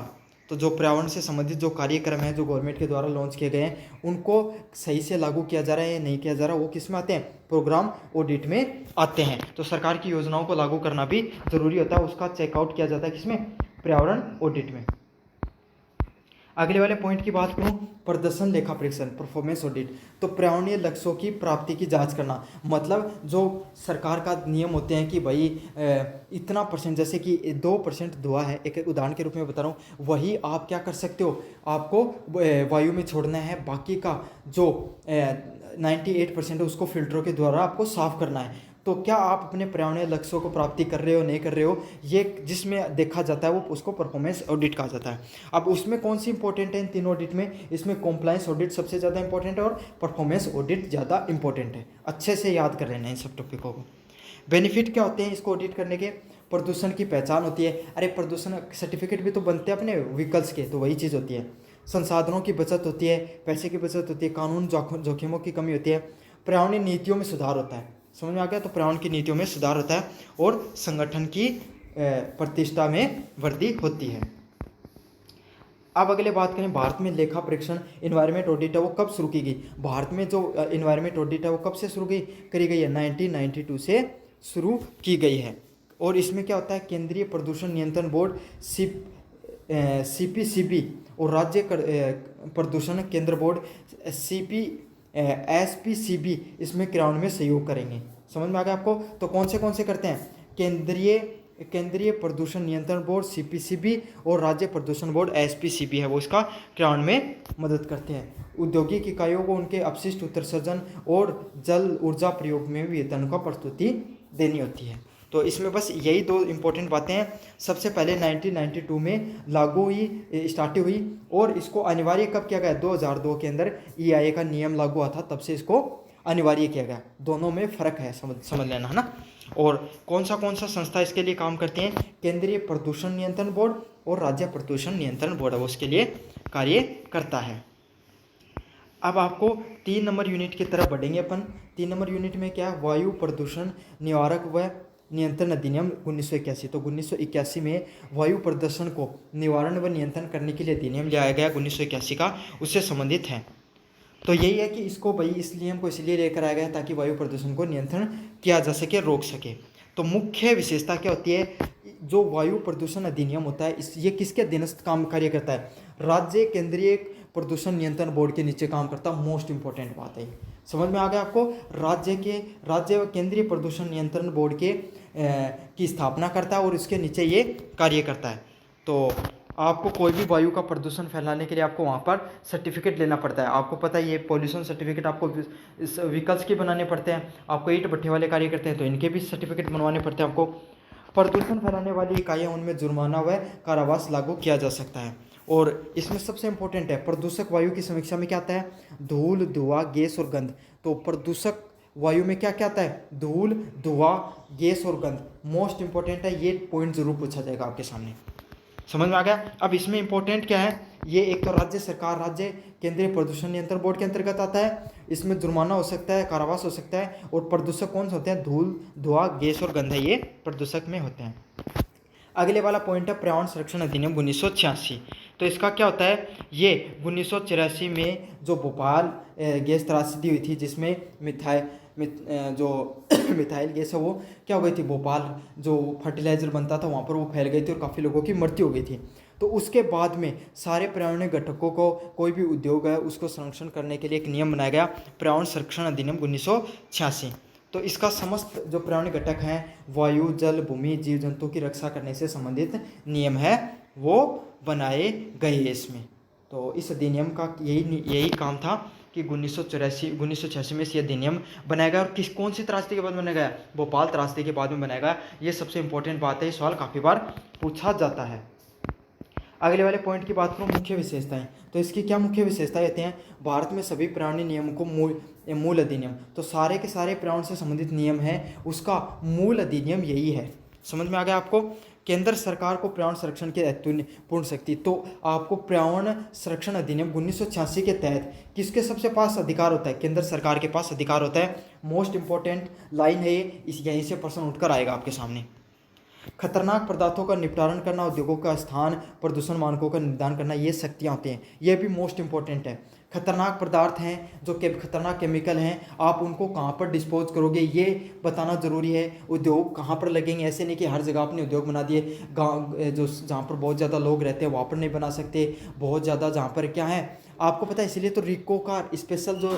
तो जो पर्यावरण से संबंधित जो कार्यक्रम है जो गवर्नमेंट के द्वारा लॉन्च किए गए हैं उनको सही से लागू किया जा रहा है या नहीं किया जा रहा, वो किस में आते हैं, प्रोग्राम ऑडिट में आते हैं। तो सरकार की योजनाओं को लागू करना भी जरूरी होता है, उसका चेकआउट किया जाता है किसमें, पर्यावरण ऑडिट में। अगले वाले पॉइंट की बात करूं, प्रदर्शन लेखा परीक्षण, परफॉर्मेंस ऑडिट। तो पर्यावरणीय लक्ष्यों की प्राप्ति की जांच करना, मतलब जो सरकार का नियम होते हैं कि भाई इतना परसेंट, जैसे कि 2% धुआं है, एक उदाहरण के रूप में बता रहा हूँ, वही आप क्या कर सकते हो, आपको वायु में छोड़ना है, बाकी का जो 98% है उसको फिल्टरों के द्वारा आपको साफ करना है। तो क्या आप अपने पर्यावरणीय लक्ष्यों को प्राप्ति कर रहे हो नहीं कर रहे हो, ये जिसमें देखा जाता है वो उसको परफॉर्मेंस ऑडिट कहा जाता है। अब उसमें कौन सी इंपॉर्टेंट है इन तीनों ऑडिट में, इसमें कॉम्प्लायंस ऑडिट सबसे ज़्यादा इंपॉर्टेंट है और परफॉर्मेंस ऑडिट ज़्यादा इंपॉर्टेंट है। अच्छे से याद कर लेना इन सब टॉपिकों को। बेनिफिट क्या होते हैं इसको ऑडिट करने के, प्रदूषण की पहचान होती है, अरे प्रदूषण सर्टिफिकेट भी तो बनते हैं अपने व्हीकल्स के, तो वही चीज़ होती है। संसाधनों की बचत होती है, पैसे की बचत होती है, कानून जोखिमों की कमी होती है, पर्यावरणीय नीतियों में सुधार होता है, समझ में आ गया। तो पर्यावरण की नीतियों में सुधार होता है और संगठन की प्रतिष्ठा में वृद्धि होती है। अब अगले बात करें, भारत में लेखा परीक्षण इन्वायरमेंट ऑडिट है वो कब शुरू की गई, भारत में जो इन्वायरमेंट ऑडिट है वो कब से शुरू करी गई है, 1992 से शुरू की गई है। और इसमें क्या होता है, केंद्रीय प्रदूषण नियंत्रण बोर्ड CPCB और राज्य प्रदूषण केंद्र बोर्ड SPCB इसमें क्रियान्वयन में सहयोग करेंगे। समझ में आ गया आपको। तो कौन से करते हैं, केंद्रीय प्रदूषण नियंत्रण बोर्ड CPCB और राज्य प्रदूषण बोर्ड SPCB है वो इसका क्रियान्वयन में मदद करते हैं। औद्योगिक इकाइयों को उनके अपशिष्ट उत्सर्जन और जल ऊर्जा प्रयोग में वेतन का प्रस्तुति देनी होती है। तो इसमें बस यही 2 इंपॉर्टेंट बातें हैं। सबसे पहले 1992 में लागू हुई, स्टार्ट हुई, और इसको अनिवार्य कब किया गया, 2002 के अंदर EIA का नियम लागू हुआ था, तब से इसको अनिवार्य किया गया। दोनों में फ़र्क है, समझ लेना है ना। और कौन सा संस्था इसके लिए काम करती हैं, केंद्रीय प्रदूषण नियंत्रण बोर्ड और राज्य प्रदूषण नियंत्रण बोर्ड वो उसके लिए कार्य करता है। अब आपको 3 नंबर यूनिट की तरफ बढ़ेंगे अपन। 3 नंबर यूनिट में क्या, वायु प्रदूषण निवारक व नियंत्रण अधिनियम 1981। तो 1981 में वायु प्रदूषण को निवारण व नियंत्रण करने के लिए अधिनियम लाया गया 1981 का, उससे संबंधित है। तो यही है कि इसको भाई इस नियम को इसलिए लेकर आया गया ताकि वायु प्रदूषण को नियंत्रण किया जा सके, रोक सके। तो मुख्य विशेषता क्या होती है, जो वायु प्रदूषण अधिनियम होता है ये किसके अधीनस्थ काम कार्य करता है, राज्य केंद्रीय प्रदूषण नियंत्रण बोर्ड के नीचे काम करता है। मोस्ट इंपॉर्टेंट बात है, समझ में आ गया आपको। राज्य व केंद्रीय प्रदूषण नियंत्रण बोर्ड की स्थापना करता है और इसके नीचे ये कार्य करता है। तो आपको कोई भी वायु का प्रदूषण फैलाने के लिए आपको वहाँ पर सर्टिफिकेट लेना पड़ता है। आपको पता है ये पॉल्यूशन सर्टिफिकेट आपको व्हीकल्स के बनाने पड़ते हैं, आपको ईंट भट्ठे वाले कार्य करते हैं तो इनके भी सर्टिफिकेट बनवाने पड़ते हैं आपको। प्रदूषण फैलाने वाली इकाइयाँ उनमें जुर्माना व कारावास लागू किया जा सकता है। और इसमें सबसे इंपॉर्टेंट है प्रदूषक वायु की समीक्षा में क्या आता है, धूल, धुआं, गैस और गंध। तो प्रदूषक वायु में क्या क्या आता है, धूल, धुआं, गैस और गंध। मोस्ट इंपॉर्टेंट है, ये पॉइंट जरूर पूछा जाएगा आपके सामने। समझ में आ गया। अब इसमें इंपॉर्टेंट क्या है, ये एक तो राज्य सरकार, राज्य केंद्रीय प्रदूषण नियंत्रण बोर्ड के अंतर्गत आता है। इसमें जुर्माना हो सकता है, कारावास हो सकता है। और प्रदूषक कौन से होते हैं, धूल, धुआं, गैस और गंध, ये प्रदूषक में होते हैं। अगले वाला पॉइंट है पर्यावरण संरक्षण अधिनियम 1986। तो इसका क्या होता है, ये 1984 में जो भोपाल गैस त्रासदी हुई थी जिसमें मिथाइल गैस है वो क्या हो गई थी, भोपाल जो फर्टिलाइजर बनता था वहाँ पर वो फैल गई थी और काफ़ी लोगों की मृत्यु हो गई थी। तो उसके बाद में सारे पर्यावरणीय घटकों को, कोई भी उद्योग है उसको संरक्षण करने के लिए एक नियम बनाया गया, पर्यावरण संरक्षण अधिनियम 1986। तो इसका समस्त जो पर्यावरणीय घटक हैं, वायु, जल, भूमि, जीव जंतु की रक्षा करने से संबंधित नियम है वो बनाए गए इसमें। तो इस अधिनियम का यही काम था कि 1986 में ये अधिनियम बनाया गया। और कौन सी त्रासदी के बाद बनाया गया, भोपाल त्रासदी के बाद में बनाया गया। ये सबसे इंपॉर्टेंट बात है, ये सवाल काफ़ी बार पूछा जाता है। अगले वाले पॉइंट की बात करूँ, मुख्य विशेषताएं। तो इसकी क्या मुख्य विशेषताएं होती हैं, भारत में सभी पर्यावरणीय नियमों को मूल अधिनियम, तो सारे के सारे पर्यावरण से संबंधित नियम है उसका मूल अधिनियम यही है। समझ में आ गया आपको। केंद्र सरकार को पर्यावरण संरक्षण की पूर्ण शक्ति, तो आपको पर्यावरण संरक्षण अधिनियम 1986 के तहत किसके सबसे पास अधिकार होता है, केंद्र सरकार के पास अधिकार होता है। मोस्ट इंपॉर्टेंट लाइन है ये, यहीं से प्रश्न उठकर आएगा आपके सामने। खतरनाक पदार्थों का निपटारण करना, उद्योगों का स्थान, प्रदूषण मानकों का निर्धारण करना, ये शक्तियाँ होती हैं। ये भी मोस्ट इंपॉर्टेंट है। खतरनाक पदार्थ हैं जो खतरनाक केमिकल हैं, आप उनको कहाँ पर डिस्पोज करोगे ये बताना ज़रूरी है। उद्योग कहाँ पर लगेंगे, ऐसे नहीं कि हर जगह आपने उद्योग बना दिए। गाँव जो जहाँ पर बहुत ज़्यादा लोग रहते हैं वहाँ पर नहीं बना सकते, बहुत ज़्यादा जहाँ पर क्या है आपको पता है। इसलिए तो रिको का स्पेशल जो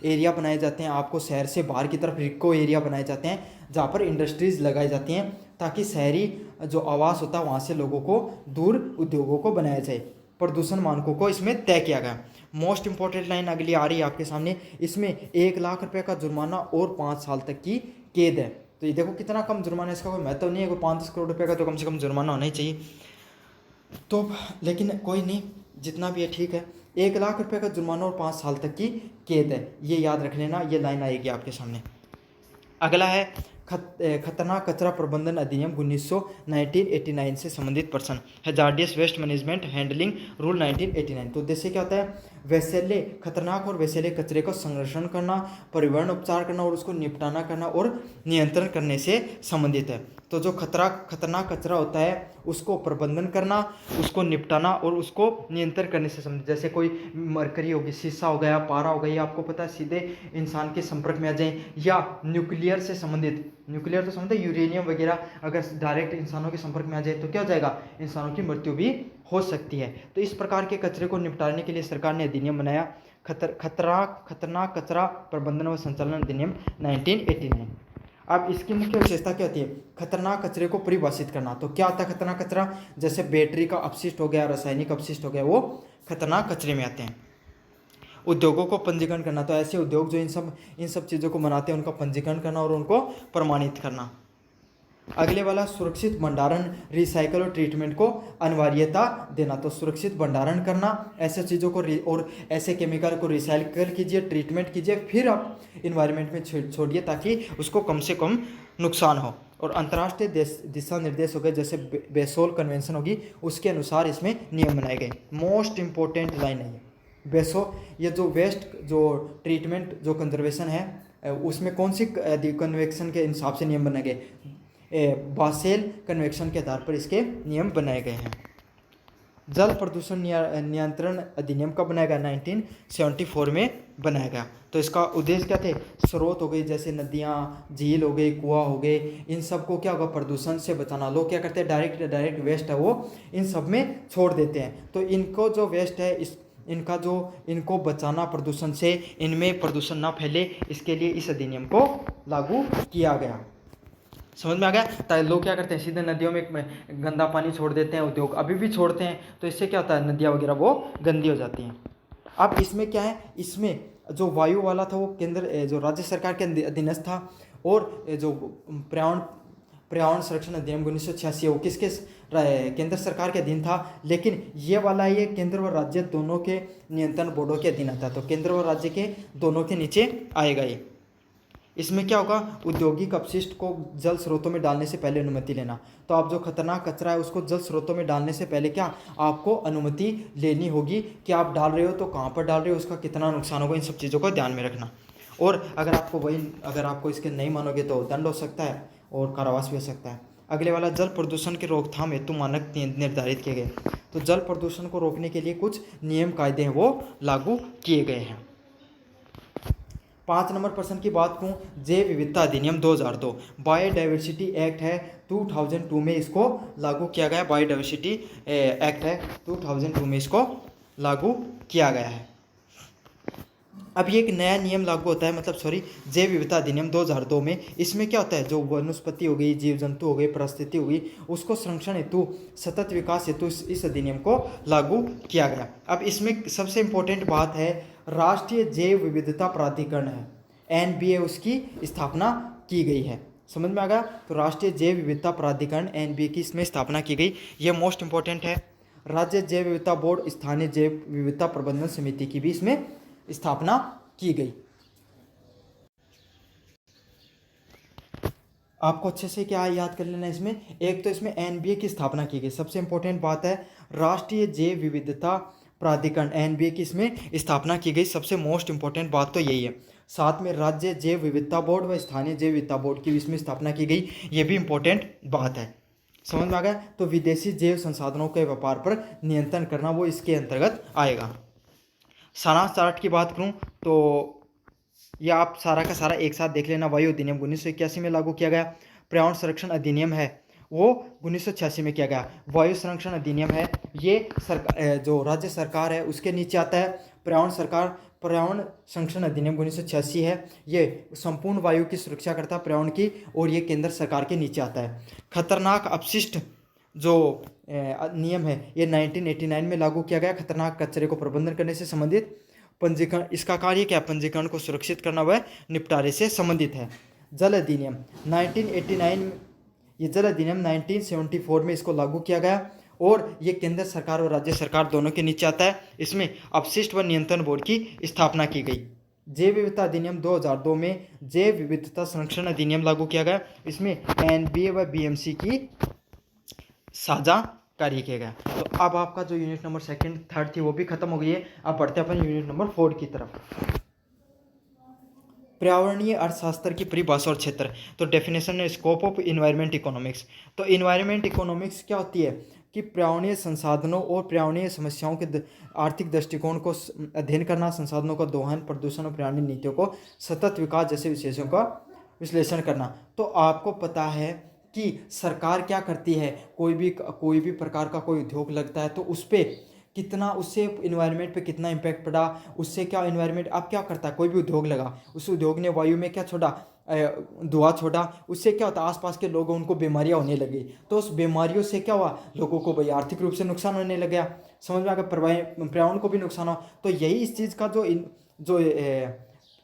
एरिया बनाए जाते हैं, आपको शहर से बाहर की तरफ रिको एरिया बनाए जाते हैं जहाँ पर इंडस्ट्रीज़ लगाई जाती हैं, ताकि शहरी जो आवास होता है वहाँ से लोगों को दूर उद्योगों को बनाया जाए। प्रदूषण मानकों को इसमें तय किया गया। मोस्ट इंपॉर्टेंट लाइन अगली आ रही है आपके सामने, इसमें 1 लाख रुपए का जुर्माना और 5 साल तक की कैद है। तो ये देखो कितना कम जुर्माना, इसका कोई महत्व नहीं है, कोई 5-10 करोड़ रुपए का तो कम से कम जुर्माना होना ही चाहिए। तो लेकिन कोई नहीं, जितना भी है ठीक है। 1 लाख रुपए का जुर्माना और 5 साल तक की कैद है, ये याद रख लेना, ये लाइन आएगी आपके सामने। अगला है खतरनाक कचरा प्रबंधन अधिनियम 1989 से संबंधित प्रश्न, hazardous waste management handling rule 1989। तो उद्देश्य क्या होता है, वैसेले खतरनाक और वैसेले कचरे का संरक्षण करना, परिवहन उपचार करना और उसको निपटाना करना और नियंत्रण करने से संबंधित है। तो जो खतरनाक कचरा होता है उसको प्रबंधन करना, उसको निपटाना और उसको नियंत्रण करने से संबंधित, जैसे कोई मरकरी होगी, शीशा हो गया, पारा हो गई, आपको पता है सीधे इंसान के संपर्क में आ जाए, या न्यूक्लियर से संबंधित, न्यूक्लियर तो समझते यूरेनियम वगैरह अगर डायरेक्ट इंसानों के संपर्क में आ जाए तो क्या हो जाएगा, इंसानों की मृत्यु भी हो सकती है। तो इस प्रकार के कचरे को निपटाने के लिए सरकार ने अधिनियम बनाया, खतरनाक कचरा प्रबंधन व संचालन अधिनियम 1989। अब इसकी मुख्य विशेषता क्या होती है, खतरनाक कचरे को परिभाषित करना। तो क्या आता है खतरनाक कचरा, जैसे बैटरी का अपशिष्ट हो गया, रासायनिक अपशिष्ट हो गया, वो खतरनाक कचरे में आते हैं। उद्योगों को पंजीकरण करना, तो ऐसे उद्योग जो इन सब चीज़ों को बनाते हैं उनका पंजीकरण करना और उनको प्रमाणित करना। अगले वाला सुरक्षित भंडारण, रिसाइकल और ट्रीटमेंट को अनिवार्यता देना। तो सुरक्षित भंडारण करना, ऐसे चीज़ों को और ऐसे केमिकल को रिसाइकल कीजिए, ट्रीटमेंट कीजिए, फिर आप इन्वायरमेंट में छोड़िए ताकि उसको कम से कम नुकसान हो। और अंतर्राष्ट्रीय दिशा निर्देश हो गए, जैसे बेसोल कन्वेंशन होगी, उसके अनुसार इसमें नियम बनाए गए। मोस्ट इंपॉर्टेंट लाइन है ये जो वेस्ट जो ट्रीटमेंट जो कंजर्वेशन है उसमें कौन सी कन्वेंशन के हिसाब से नियम बनाए गए, बासेल कन्वेंशन के आधार पर इसके नियम बनाए गए हैं। जल प्रदूषण नियंत्रण अधिनियम कब बनाया गया, 1974 में बनाया गया। तो इसका उद्देश्य क्या थे, स्रोत हो गई जैसे नदियाँ, झील हो गई, कुआं हो गए, इन सब को क्या होगा, प्रदूषण से बचाना। लोग क्या करते हैं, डायरेक्ट वेस्ट है वो इन सब में छोड़ देते हैं। तो इनको जो वेस्ट है इनका जो इनको बचाना प्रदूषण से, इनमें प्रदूषण ना फैले, इसके लिए इस अधिनियम को लागू किया गया। समझ में आ गया। लोग क्या करते हैं, सीधे नदियों में गंदा पानी छोड़ देते हैं, उद्योग अभी भी छोड़ते हैं, तो इससे क्या होता है, नदियाँ वगैरह वो गंदी हो जाती हैं। अब इसमें क्या है, इसमें जो वायु वाला था वो केंद्र जो राज्य सरकार के अधीनस्थ था, और जो पर्यावरण पर्यावरण संरक्षण अधिनियम 1986 वो किसके केंद्र सरकार के अधीन था, लेकिन ये वाला ये केंद्र व राज्य दोनों के नियंत्रण बोर्डों के अधीन आता है, तो केंद्र व राज्य के दोनों के नीचे आएगा ये। इसमें क्या होगा, औद्योगिक अपशिष्ट को जल स्रोतों में डालने से पहले अनुमति लेना। तो आप जो खतरनाक कचरा है उसको जल स्रोतों में डालने से पहले क्या आपको अनुमति लेनी होगी, कि आप डाल रहे हो तो कहाँ पर डाल रहे हो, उसका कितना नुकसान होगा, इन सब चीज़ों को ध्यान में रखना। और अगर आपको इसके नहीं मानोगे तो दंड हो सकता है और कारावास भी हो सकता है। अगले वाला, जल प्रदूषण की रोकथाम हेतु मानक निर्धारित किए गए। तो जल प्रदूषण को रोकने के लिए कुछ नियम कायदे हैं वो लागू किए गए हैं। 5 नंबर प्रश्न की बात करूँ, जैव विविधता अधिनियम 2002, बायोडाइवर्सिटी एक्ट है 2002 में इसको लागू किया गया। बायोडाइवर्सिटी एक्ट है 2002 में इसको लागू किया गया है। अब ये एक नया नियम लागू होता है, मतलब जैव विविधता अधिनियम 2002 में। इसमें क्या होता है, जो वनस्पति हो गई, जीव जंतु हो गए, परिस्थिति हो गई, उसको संरक्षण हेतु, सतत विकास हेतु इस अधिनियम को लागू किया गया। अब इसमें सबसे इम्पोर्टेंट बात है, राष्ट्रीय जैव विविधता प्राधिकरण है, एनबीए, उसकी स्थापना की गई है। समझ में आ गया। तो राष्ट्रीय जैव विविधता प्राधिकरण एनबीए की इसमें स्थापना की गई, ये मोस्ट इंपॉर्टेंट है। राज्य जैव विविधता बोर्ड, स्थानीय जैव विविधता प्रबंधन समिति की भी इसमें स्थापना की गई। आपको अच्छे से क्या याद कर लेना इसमें, एक तो इसमें एनबीए की स्थापना की गई, सबसे इंपॉर्टेंट बात है, राष्ट्रीय जैव विविधता प्राधिकरण एनबीए की इसमें स्थापना की गई, सबसे मोस्ट इंपॉर्टेंट बात तो यही है। साथ में राज्य जैव विविधता बोर्ड व स्थानीय जैव विविधता बोर्ड की इसमें स्थापना की गई, ये भी इंपॉर्टेंट बात है। समझ में आ गया। तो विदेशी जैव संसाधनों के व्यापार पर नियंत्रण करना वो इसके अंतर्गत आएगा। सारांश चार्ट की बात करूं तो यह आप सारा का सारा एक साथ देख लेना। वायु अधिनियम 1981 में लागू किया गया। पर्यावरण संरक्षण अधिनियम है वो 1986 में किया गया। वायु संरक्षण अधिनियम है ये सरकार, जो राज्य सरकार है उसके नीचे आता है। पर्यावरण संरक्षण अधिनियम 1986 है, ये संपूर्ण वायु की सुरक्षा करता है, पर्यावरण की, और ये केंद्र सरकार के नीचे आता है। खतरनाक अपशिष्ट जो नियम है ये 1989 में लागू किया गया। खतरनाक कचरे को प्रबंधन करने से संबंधित पंजीकरण, इसका कार्य क्या, पंजीकरण को सुरक्षित करना व निपटारे से संबंधित है। जल अधिनियम 1989, ये जल अधिनियम 1974 में इसको लागू किया गया, और ये केंद्र सरकार और राज्य सरकार दोनों के नीचे आता है। इसमें अपशिष्ट व नियंत्रण बोर्ड की स्थापना की गई। जैव विविधता अधिनियम 2002 में जैव विविधता संरक्षण अधिनियम लागू किया गया। इसमें एनबीए व बीएमसी की साझा कार्य किया गया। तो अब आपका जो यूनिट नंबर 2, 3 थी वो भी खत्म हो गई है। अब बढ़ते हैं अपन यूनिट नंबर 4 की तरफ। पर्यावरणीय अर्थशास्त्र की परिभाषा और क्षेत्र। तो डेफिनेशन है, स्कोप ऑफ इन्वायरमेंट इकोनॉमिक्स। तो इन्वायरमेंट इकोनॉमिक्स क्या होती है कि पर्यावरणीय संसाधनों और पर्यावरणीय समस्याओं के आर्थिक दृष्टिकोण को अध्ययन करना, संसाधनों का दोहन, प्रदूषण और पर्यावरणीय नीतियों को सतत विकास जैसे विषयों का विश्लेषण करना। तो आपको पता है कि सरकार क्या करती है, कोई भी प्रकार का कोई उद्योग लगता है तो उस पर कितना, उससे इन्वायरमेंट पे कितना इम्पैक्ट पड़ा, उससे क्या इन्वायरमेंट, अब क्या करता है, कोई भी उद्योग लगा, उस उद्योग ने वायु में क्या छोड़ा, धुआं छोड़ा, उससे क्या होता है, आसपास के लोगों उनको बीमारियां होने लगी, तो उस बीमारियों से क्या हुआ, लोगों को भाई आर्थिक रूप से नुकसान होने लग गया। समझ में आ गया, पर्यावरण को भी नुकसान हुआ। तो यही इस चीज़ का जो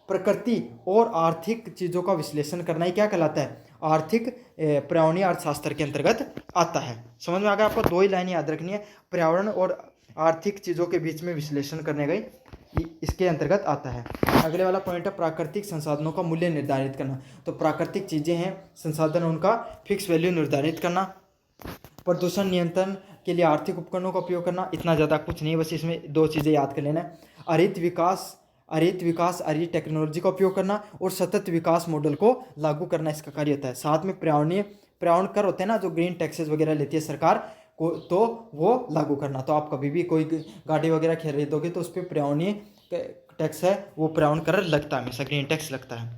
प्रकृति और आर्थिक चीज़ों का विश्लेषण करना ही क्या कहलाता है, आर्थिक पर्यावरणीय अर्थशास्त्र के अंतर्गत आता है। समझ में आ गया। आपको 2 ही लाइन याद रखनी है, पर्यावरण और आर्थिक चीज़ों के बीच में विश्लेषण करने गई, इसके अंतर्गत आता है। अगले वाला पॉइंट है प्राकृतिक संसाधनों का मूल्य निर्धारित करना। तो प्राकृतिक चीज़ें हैं, संसाधन, उनका फिक्स वैल्यू निर्धारित करना। प्रदूषण नियंत्रण के लिए आर्थिक उपकरणों का उपयोग करना। इतना ज़्यादा कुछ नहीं, बस इसमें 2 चीज़ें याद कर लेना है, हरित विकास हरित टेक्नोलॉजी का उपयोग करना, और सतत विकास मॉडल को लागू करना, इसका कार्य होता है। साथ में पर्यावरण कर होते हैं ना, जो ग्रीन टैक्सेस वगैरह लेती है सरकार को, तो वो लागू करना। तो आप कभी भी कोई गाड़ी वगैरह खरीदोगे तो उस पर पर्यावरणीय टैक्स है, वो पर्यावरण कर लगता है, हमेशा ग्रीन टैक्स लगता है।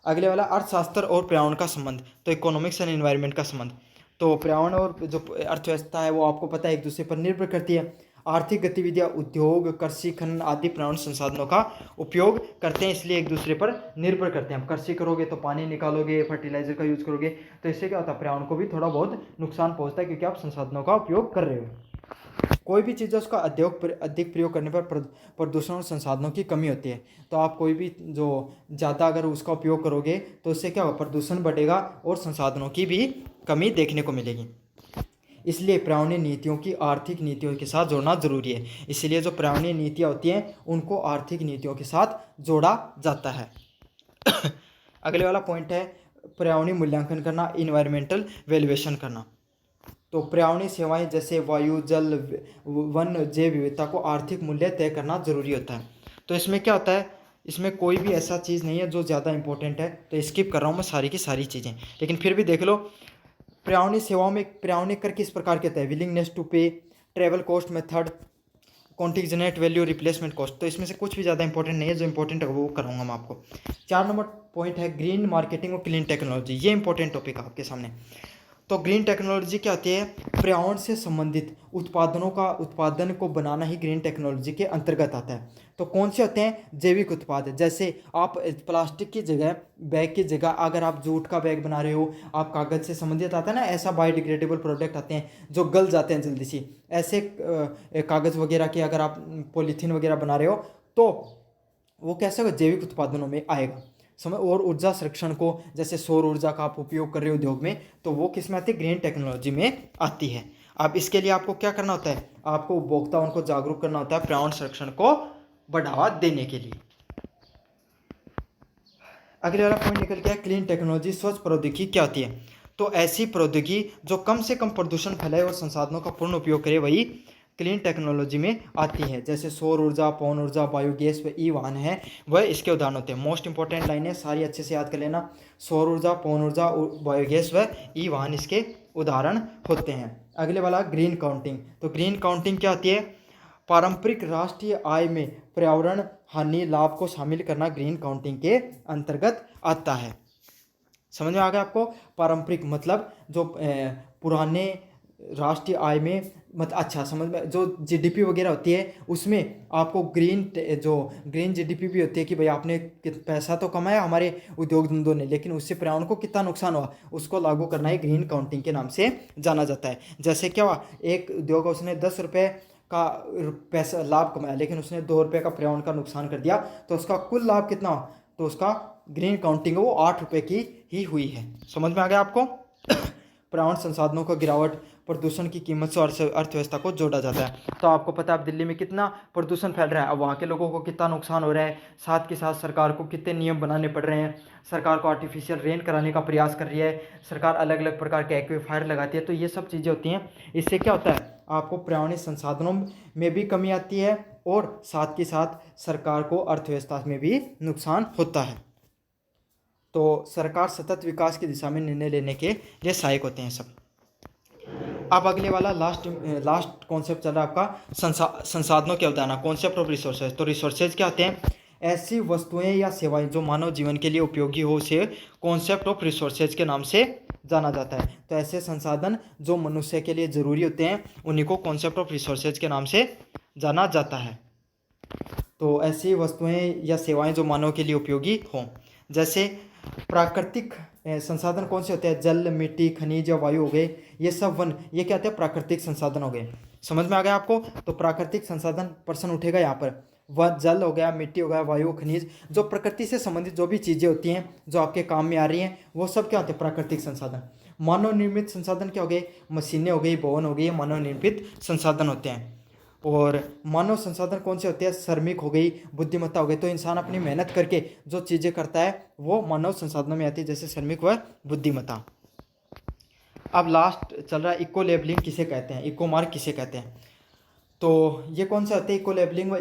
अगले वाला अर्थशास्त्र और पर्यावरण का संबंध। तो इकोनॉमिक्स एंड एनवायरनमेंट का संबंध। तो पर्यावरण और जो अर्थव्यवस्था है वो आपको पता है एक दूसरे पर निर्भर करती है। आर्थिक गतिविधियाँ उद्योग, कृषि, खनन आदि पर्यावरण संसाधनों का उपयोग करते हैं, इसलिए एक दूसरे पर निर्भर करते हैं। आप कृषि करोगे तो पानी निकालोगे, फर्टिलाइजर का यूज करोगे, तो इससे क्या होता है, पर्यावरण को भी थोड़ा बहुत नुकसान पहुंचता है, क्योंकि आप संसाधनों का उपयोग कर रहे हो। कोई भी चीज़ है उसका अधिक प्रयोग करने पर प्रदूषण और संसाधनों की कमी होती है। तो आप कोई भी जो ज़्यादा अगर उसका उपयोग करोगे तो उससे क्या होगा, प्रदूषण बढ़ेगा और संसाधनों की भी कमी देखने को मिलेगी। इसलिए पर्यावरणीय नीतियों की आर्थिक नीतियों के साथ जोड़ना जरूरी है। इसलिए जो पर्यावरणीय नीतियाँ होती हैं उनको आर्थिक नीतियों के साथ जोड़ा जाता है। अगले वाला पॉइंट है पर्यावरणीय मूल्यांकन करना, इन्वायरमेंटल वैल्यूएशन करना। तो पर्यावरणीय सेवाएं जैसे वायु, जल, वन, जैव विविधता को आर्थिक मूल्य तय करना जरूरी होता है। तो इसमें क्या होता है, इसमें कोई भी ऐसा चीज़ नहीं है जो ज़्यादा इंपॉर्टेंट है, तो स्किप कर रहा हूँ मैं सारी की सारी चीज़ें, लेकिन फिर भी देख लो। पर्यावरणीय सेवाओं में पर्यावरणीय कर किस प्रकार के होता है, विलिंगनेस टू पे, travel cost method, contingent value, replacement cost. तो इसमें से कुछ भी ज़्यादा इंपॉर्टेंट नहीं है, जो इंपॉर्टेंट है वो कराऊंगा मैं आपको। 4 नंबर पॉइंट है ग्रीन मार्केटिंग और क्लीन टेक्नोलॉजी। ये इंपॉर्टेंट टॉपिक है आपके सामने। तो ग्रीन टेक्नोलॉजी क्या होती है, पर्यावरण से संबंधित उत्पादन को बनाना ही ग्रीन टेक्नोलॉजी के अंतर्गत आता है। तो कौन से होते हैं, जैविक उत्पाद। जैसे आप प्लास्टिक की जगह, बैग की जगह अगर आप जूट का बैग बना रहे हो, आप कागज़ से संबंधित आता है ना, ऐसा बायोडिग्रेडेबल प्रोडक्ट आते हैं जो गल जाते हैं जल्दी से, ऐसे कागज़ वगैरह के अगर आप पॉलीथीन वगैरह बना रहे हो तो वो कैसे होगा, जैविक उत्पादनों में आएगा। समय और ऊर्जा संरक्षण को, जैसे सौर ऊर्जा का आप उपयोग कर रहे हो उद्योग में, तो वो किस में आती है, ग्रीन टेक्नोलॉजी में आती है। अब इसके लिए आपको क्या करना होता है, आपको उपभोक्ताओं को जागरूक करना होता है पर्यावरण संरक्षण को बढ़ावा देने के लिए। अगले वाला पॉइंट निकल गया क्लीन टेक्नोलॉजी, स्वच्छ प्रौद्योगिकी क्या होती है। तो ऐसी प्रौद्योगिकी जो कम से कम प्रदूषण फैलाए और संसाधनों का पूर्ण उपयोग करे, वही क्लीन टेक्नोलॉजी में आती है। जैसे सौर ऊर्जा, पवन ऊर्जा, बायोगैस व ई वाहन है, वह इसके उदाहरण होते हैं। मोस्ट इंपॉर्टेंट लाइन है, सारी अच्छे से याद कर लेना। सौर ऊर्जा, पवन ऊर्जा, बायोगैस व ई वाहन इसके उदाहरण होते हैं। अगले वाला ग्रीन काउंटिंग। तो ग्रीन काउंटिंग क्या होती है, पारंपरिक राष्ट्रीय आय में पर्यावरण हानि लाभ को शामिल करना ग्रीन काउंटिंग के अंतर्गत आता है। समझ में आ गया आपको। पारंपरिक मतलब जो पुराने राष्ट्रीय आय में अच्छा समझ में, जो जीडीपी वगैरह होती है उसमें आपको ग्रीन जीडीपी भी होती है कि भाई आपने पैसा तो कमाया हमारे उद्योग धंधों ने, लेकिन उससे पर्यावरण को कितना नुकसान हुआ, उसको लागू करना ही ग्रीन काउंटिंग के नाम से जाना जाता है। जैसे क्या हुआ, एक उद्योग उसने 10 रुपये का पैसा लाभ कमाया, लेकिन उसने 2 रुपये का पर्यावरण का नुकसान कर दिया, तो उसका कुल लाभ कितना हुआ, तो उसका ग्रीन काउंटिंग वो 8 रुपये की ही हुई है। समझ में आ गया आपको। पर्यावरण संसाधनों का गिरावट, प्रदूषण की कीमत से अर्थव्यवस्था को जोड़ा जाता है। तो आपको पता है अब दिल्ली में कितना प्रदूषण फैल रहा है, अब वहाँ के लोगों को कितना नुकसान हो रहा है, साथ के साथ सरकार को कितने नियम बनाने पड़ रहे हैं, सरकार को आर्टिफिशियल रेन कराने का प्रयास कर रही है, सरकार अलग अलग प्रकार के एक्वीफायर लगाती है। तो ये सब चीज़ें होती हैं, इससे क्या होता है, आपको पर्यावरणीय संसाधनों में भी कमी आती है और साथ के साथ सरकार को अर्थव्यवस्था में भी नुकसान होता है। तो सरकार सतत विकास की दिशा में निर्णय लेने के लिए सहायक होते हैं सब। अब अगले वाला लास्ट कॉन्सेप्ट चल रहा है आपका संसाधनों की अवधारणा, कॉन्सेप्ट ऑफ रिसोर्सेज। तो रिसोर्सेज क्या होते हैं, ऐसी वस्तुएं या सेवाएं जो मानव जीवन के लिए उपयोगी हो, उसे कॉन्सेप्ट ऑफ रिसोर्सेज के नाम से जाना जाता है। तो ऐसे संसाधन जो मनुष्य के लिए ज़रूरी होते हैं उन्हीं को कॉन्सेप्ट ऑफ रिसोर्सेज के नाम से जाना जाता है। तो ऐसी वस्तुएं या सेवाएं जो मानव के लिए उपयोगी हों, जैसे प्राकृतिक संसाधन कौन से होते हैं, जल, मिट्टी, खनिज या वायु हो गए, ये सब वन, ये क्या होते हैं, प्राकृतिक संसाधन हो गए। समझ में आ गया आपको। तो प्राकृतिक संसाधन पर्सन उठेगा यहाँ पर, वह जल हो गया, मिट्टी हो गया, वायु, खनिज, जो प्रकृति से संबंधित जो भी चीज़ें होती हैं जो आपके काम में आ रही हैं, वो सब क्या होते हैं, प्राकृतिक संसाधन। मानव निर्मित संसाधन क्या हो गए, मशीनें हो गई, भवन हो गई, मानव निर्मित संसाधन होते हैं। और मानव संसाधन कौन से होते हैं, श्रमिक हो गई, बुद्धिमत्ता हो गई। तो इंसान अपनी मेहनत करके जो चीज़ें करता है वो मानव संसाधनों में आती है, जैसे श्रमिक व बुद्धिमत्ता। अब लास्ट चल रहा है इको लेबलिंग किसे कहते हैं, इको मार्क किसे कहते हैं। तो ये कौन सा होता है, इको लेबलिंग व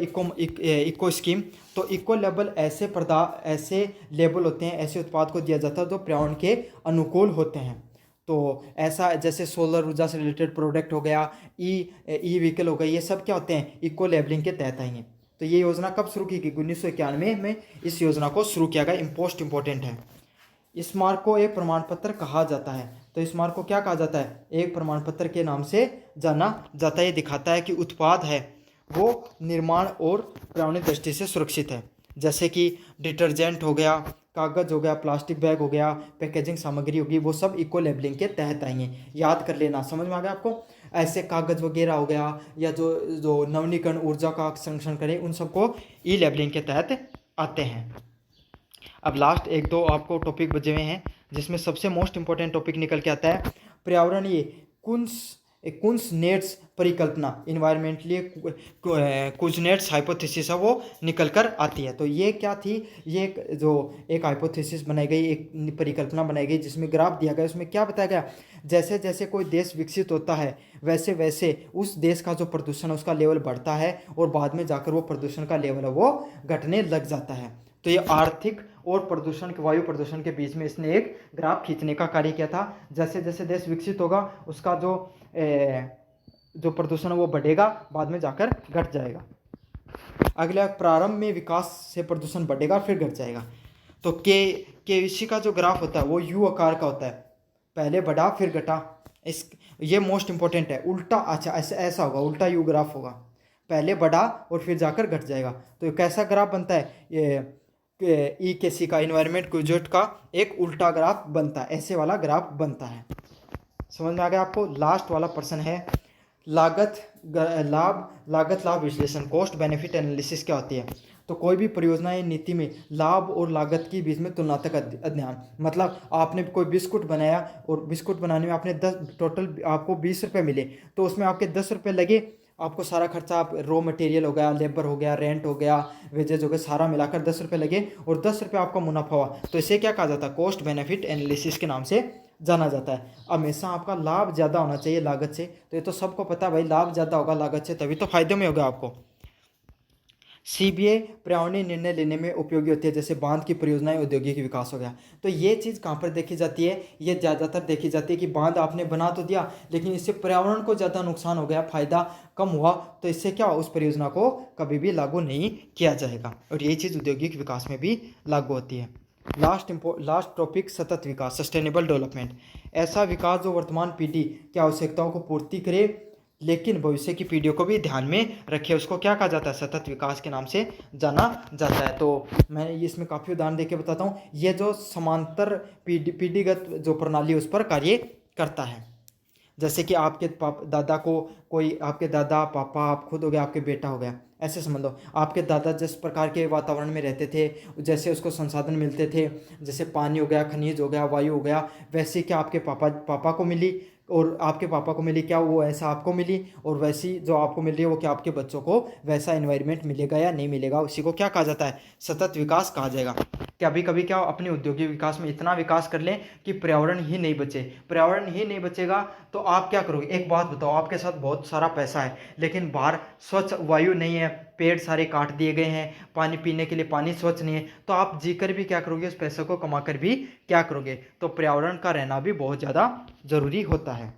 इको स्कीम। तो इको लेबल ऐसे लेबल होते हैं, ऐसे उत्पाद को दिया जाता है जो पर्यावरण के अनुकूल होते हैं। तो ऐसा जैसे सोलर ऊर्जा से रिलेटेड प्रोडक्ट हो गया, ई व्हीकल हो गई, ये सब क्या होते हैं, इको लेबलिंग के तहत आएंगे। तो ये योजना कब शुरू की गई, 1991 में इस योजना को शुरू किया गया। मोस्ट इंपॉर्टेंट है, इस मार्क को एक प्रमाण पत्र कहा जाता है। तो इस मार्क को क्या कहा जाता है, एक प्रमाण पत्र के नाम से जाना जाता है। ये दिखाता है कि उत्पाद है वो निर्माण और पर्यावरणीय दृष्टि से सुरक्षित है। जैसे कि डिटर्जेंट हो गया, कागज़ हो गया, प्लास्टिक बैग हो गया, पैकेजिंग सामग्री होगी, वो सब इको लेबलिंग के तहत आएंगे। याद कर लेना, समझ में आ गया आपको। ऐसे कागज़ वगैरह हो गया या जो जो नवीनीकरण ऊर्जा का संरक्षण करे, उन सबको ई लेबलिंग के तहत आते हैं। अब लास्ट एक दो आपको टॉपिक बचे हुए हैं, जिसमें सबसे मोस्ट इंपॉर्टेंट टॉपिक निकल के आता है पर्यावरणीय कुंसनेट्स परिकल्पना, इन्वायरमेंटली कुंसनेट्स हाइपोथेसिस है, वो निकल कर आती है। तो ये क्या थी, ये एक हाइपोथेसिस बनाई गई, एक परिकल्पना बनाई गई, जिसमें ग्राफ दिया गया। उसमें क्या बताया गया, जैसे जैसे कोई देश विकसित होता है वैसे वैसे उस देश का जो प्रदूषण है उसका लेवल बढ़ता है और बाद में जाकर वो प्रदूषण का लेवल है वो घटने लग जाता है। तो ये आर्थिक और प्रदूषण के वायु प्रदूषण के बीच में इसने एक ग्राफ खींचने का कार्य किया था। जैसे जैसे देश विकसित होगा उसका जो प्रदूषण है वो बढ़ेगा, बाद में जाकर घट जाएगा। अगला, प्रारंभ में विकास से प्रदूषण बढ़ेगा फिर घट जाएगा। तो केविसी का जो ग्राफ होता है वो यू आकार का होता है, पहले बढ़ा फिर घटा। ये मोस्ट इंपॉर्टेंट है। उल्टा, अच्छा ऐसा होगा, उल्टा यू ग्राफ होगा, पहले बढ़ा और फिर जाकर घट जाएगा। तो कैसा ग्राफ बनता है, ये EKC का, इन्वायरमेंट क्विजोट का एक उल्टा ग्राफ बनता है, ऐसे वाला ग्राफ बनता है। समझ में आ गया आपको। लास्ट वाला प्रश्न है, लागत लाभ विश्लेषण, कॉस्ट बेनिफिट एनालिसिस क्या होती है। तो कोई भी परियोजना या नीति में लाभ और लागत के बीच में तुलनात्मक अध्ययन। मतलब आपने कोई बिस्कुट बनाया और बिस्कुट बनाने में आपने 10 टोटल आपको 20 रुपये मिले, तो उसमें आपके 10 रुपये लगे, आपको सारा खर्चा, आप रॉ मटेरियल हो गया, लेबर हो गया, रेंट हो गया, वेजेज हो गया, सारा मिलाकर 10 रुपये लगे और 10 रुपये आपका मुनाफा हुआ। तो इसे क्या कहा जाता है, कॉस्ट बेनिफिट एनालिसिस के नाम से जाना जाता है। हमेशा आपका लाभ ज़्यादा होना चाहिए लागत से। तो ये तो सबको पता है भाई, लाभ ज़्यादा होगा लागत से तभी तो फायदे में होगा आपको। CBA पर्यावरणीय निर्णय लेने में उपयोगी होती है, जैसे बांध की परियोजनाएं, औद्योगिक विकास हो गया। तो ये चीज़ कहाँ पर देखी जाती है, ये ज़्यादातर देखी जाती है कि बांध आपने बना तो दिया लेकिन इससे पर्यावरण को ज़्यादा नुकसान हो गया, फायदा कम हुआ, तो इससे क्या, उस परियोजना को कभी भी लागू नहीं किया जाएगा। और ये चीज़ औद्योगिक विकास में भी लागू होती है। लास्ट टॉपिक, सतत विकास, सस्टेनेबल डेवलपमेंट, ऐसा विकास जो वर्तमान पीढ़ी की आवश्यकताओं को पूर्ति करे लेकिन भविष्य की पीढ़ियों को भी ध्यान में रखे, उसको क्या कहा जाता है, सतत विकास के नाम से जाना जाता है। तो मैं इसमें काफ़ी उदाहरण देके बताता हूँ। ये जो समांतर पीढ़ीगत जो प्रणाली है उस पर कार्य करता है। जैसे कि आपके दादा को कोई, आपके दादा, पापा, आप खुद हो गया, आपके बेटा हो गया, ऐसे समझ लो। आपके दादा जिस प्रकार के वातावरण में रहते थे, जैसे उसको संसाधन मिलते थे, जैसे पानी हो गया, खनिज हो गया, वायु हो गया, वैसे क्या आपके पापा को मिली और आपके पापा को मिली, क्या वो ऐसा आपको मिली, और वैसी जो आपको मिल रही है वो क्या आपके बच्चों को वैसा एनवायरनमेंट मिलेगा या नहीं मिलेगा, उसी को क्या कहा जाता है, सतत विकास कहा जाएगा। कभी कभी क्या अपने औद्योगिक विकास में इतना विकास कर लें कि पर्यावरण ही नहीं बचे। पर्यावरण ही नहीं बचेगा तो आप क्या करोगे, एक बात बताओ, आपके साथ बहुत सारा पैसा है लेकिन बाहर स्वच्छ वायु नहीं है, पेड़ सारे काट दिए गए हैं, पानी पीने के लिए पानी स्वच्छ नहीं है, तो आप जीकर भी क्या करोगे, उस पैसे को कमा कर भी क्या करोगे। तो पर्यावरण का रहना भी बहुत ज़्यादा ज़रूरी होता है।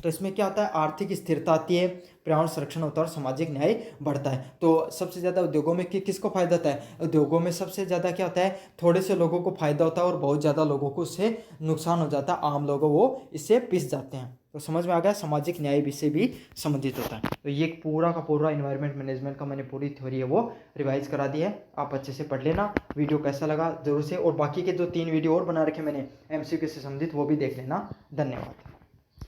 तो इसमें क्या होता है, आर्थिक स्थिरता आती है, पर्यावरण संरक्षण होता है और सामाजिक न्याय बढ़ता है। तो सबसे ज़्यादा उद्योगों में किसको फायदा होता है, उद्योगों में सबसे ज़्यादा क्या होता है, थोड़े से लोगों को फायदा होता है और बहुत ज़्यादा लोगों को उससे नुकसान हो जाता है, आम लोगों वो इससे पिस जाते हैं। तो समझ में आ गया, सामाजिक न्याय भी से भी संबंधित होता है। तो ये पूरा का पूरा इन्वायरमेंट मैनेजमेंट का मैंने पूरी थ्योरी है वो रिवाइज करा दी है, आप अच्छे से पढ़ लेना। वीडियो कैसा लगा जरूर से, और बाकी के जो 3 वीडियो और बना रखे मैंने MCQ से संबंधित वो भी देख लेना। धन्यवाद।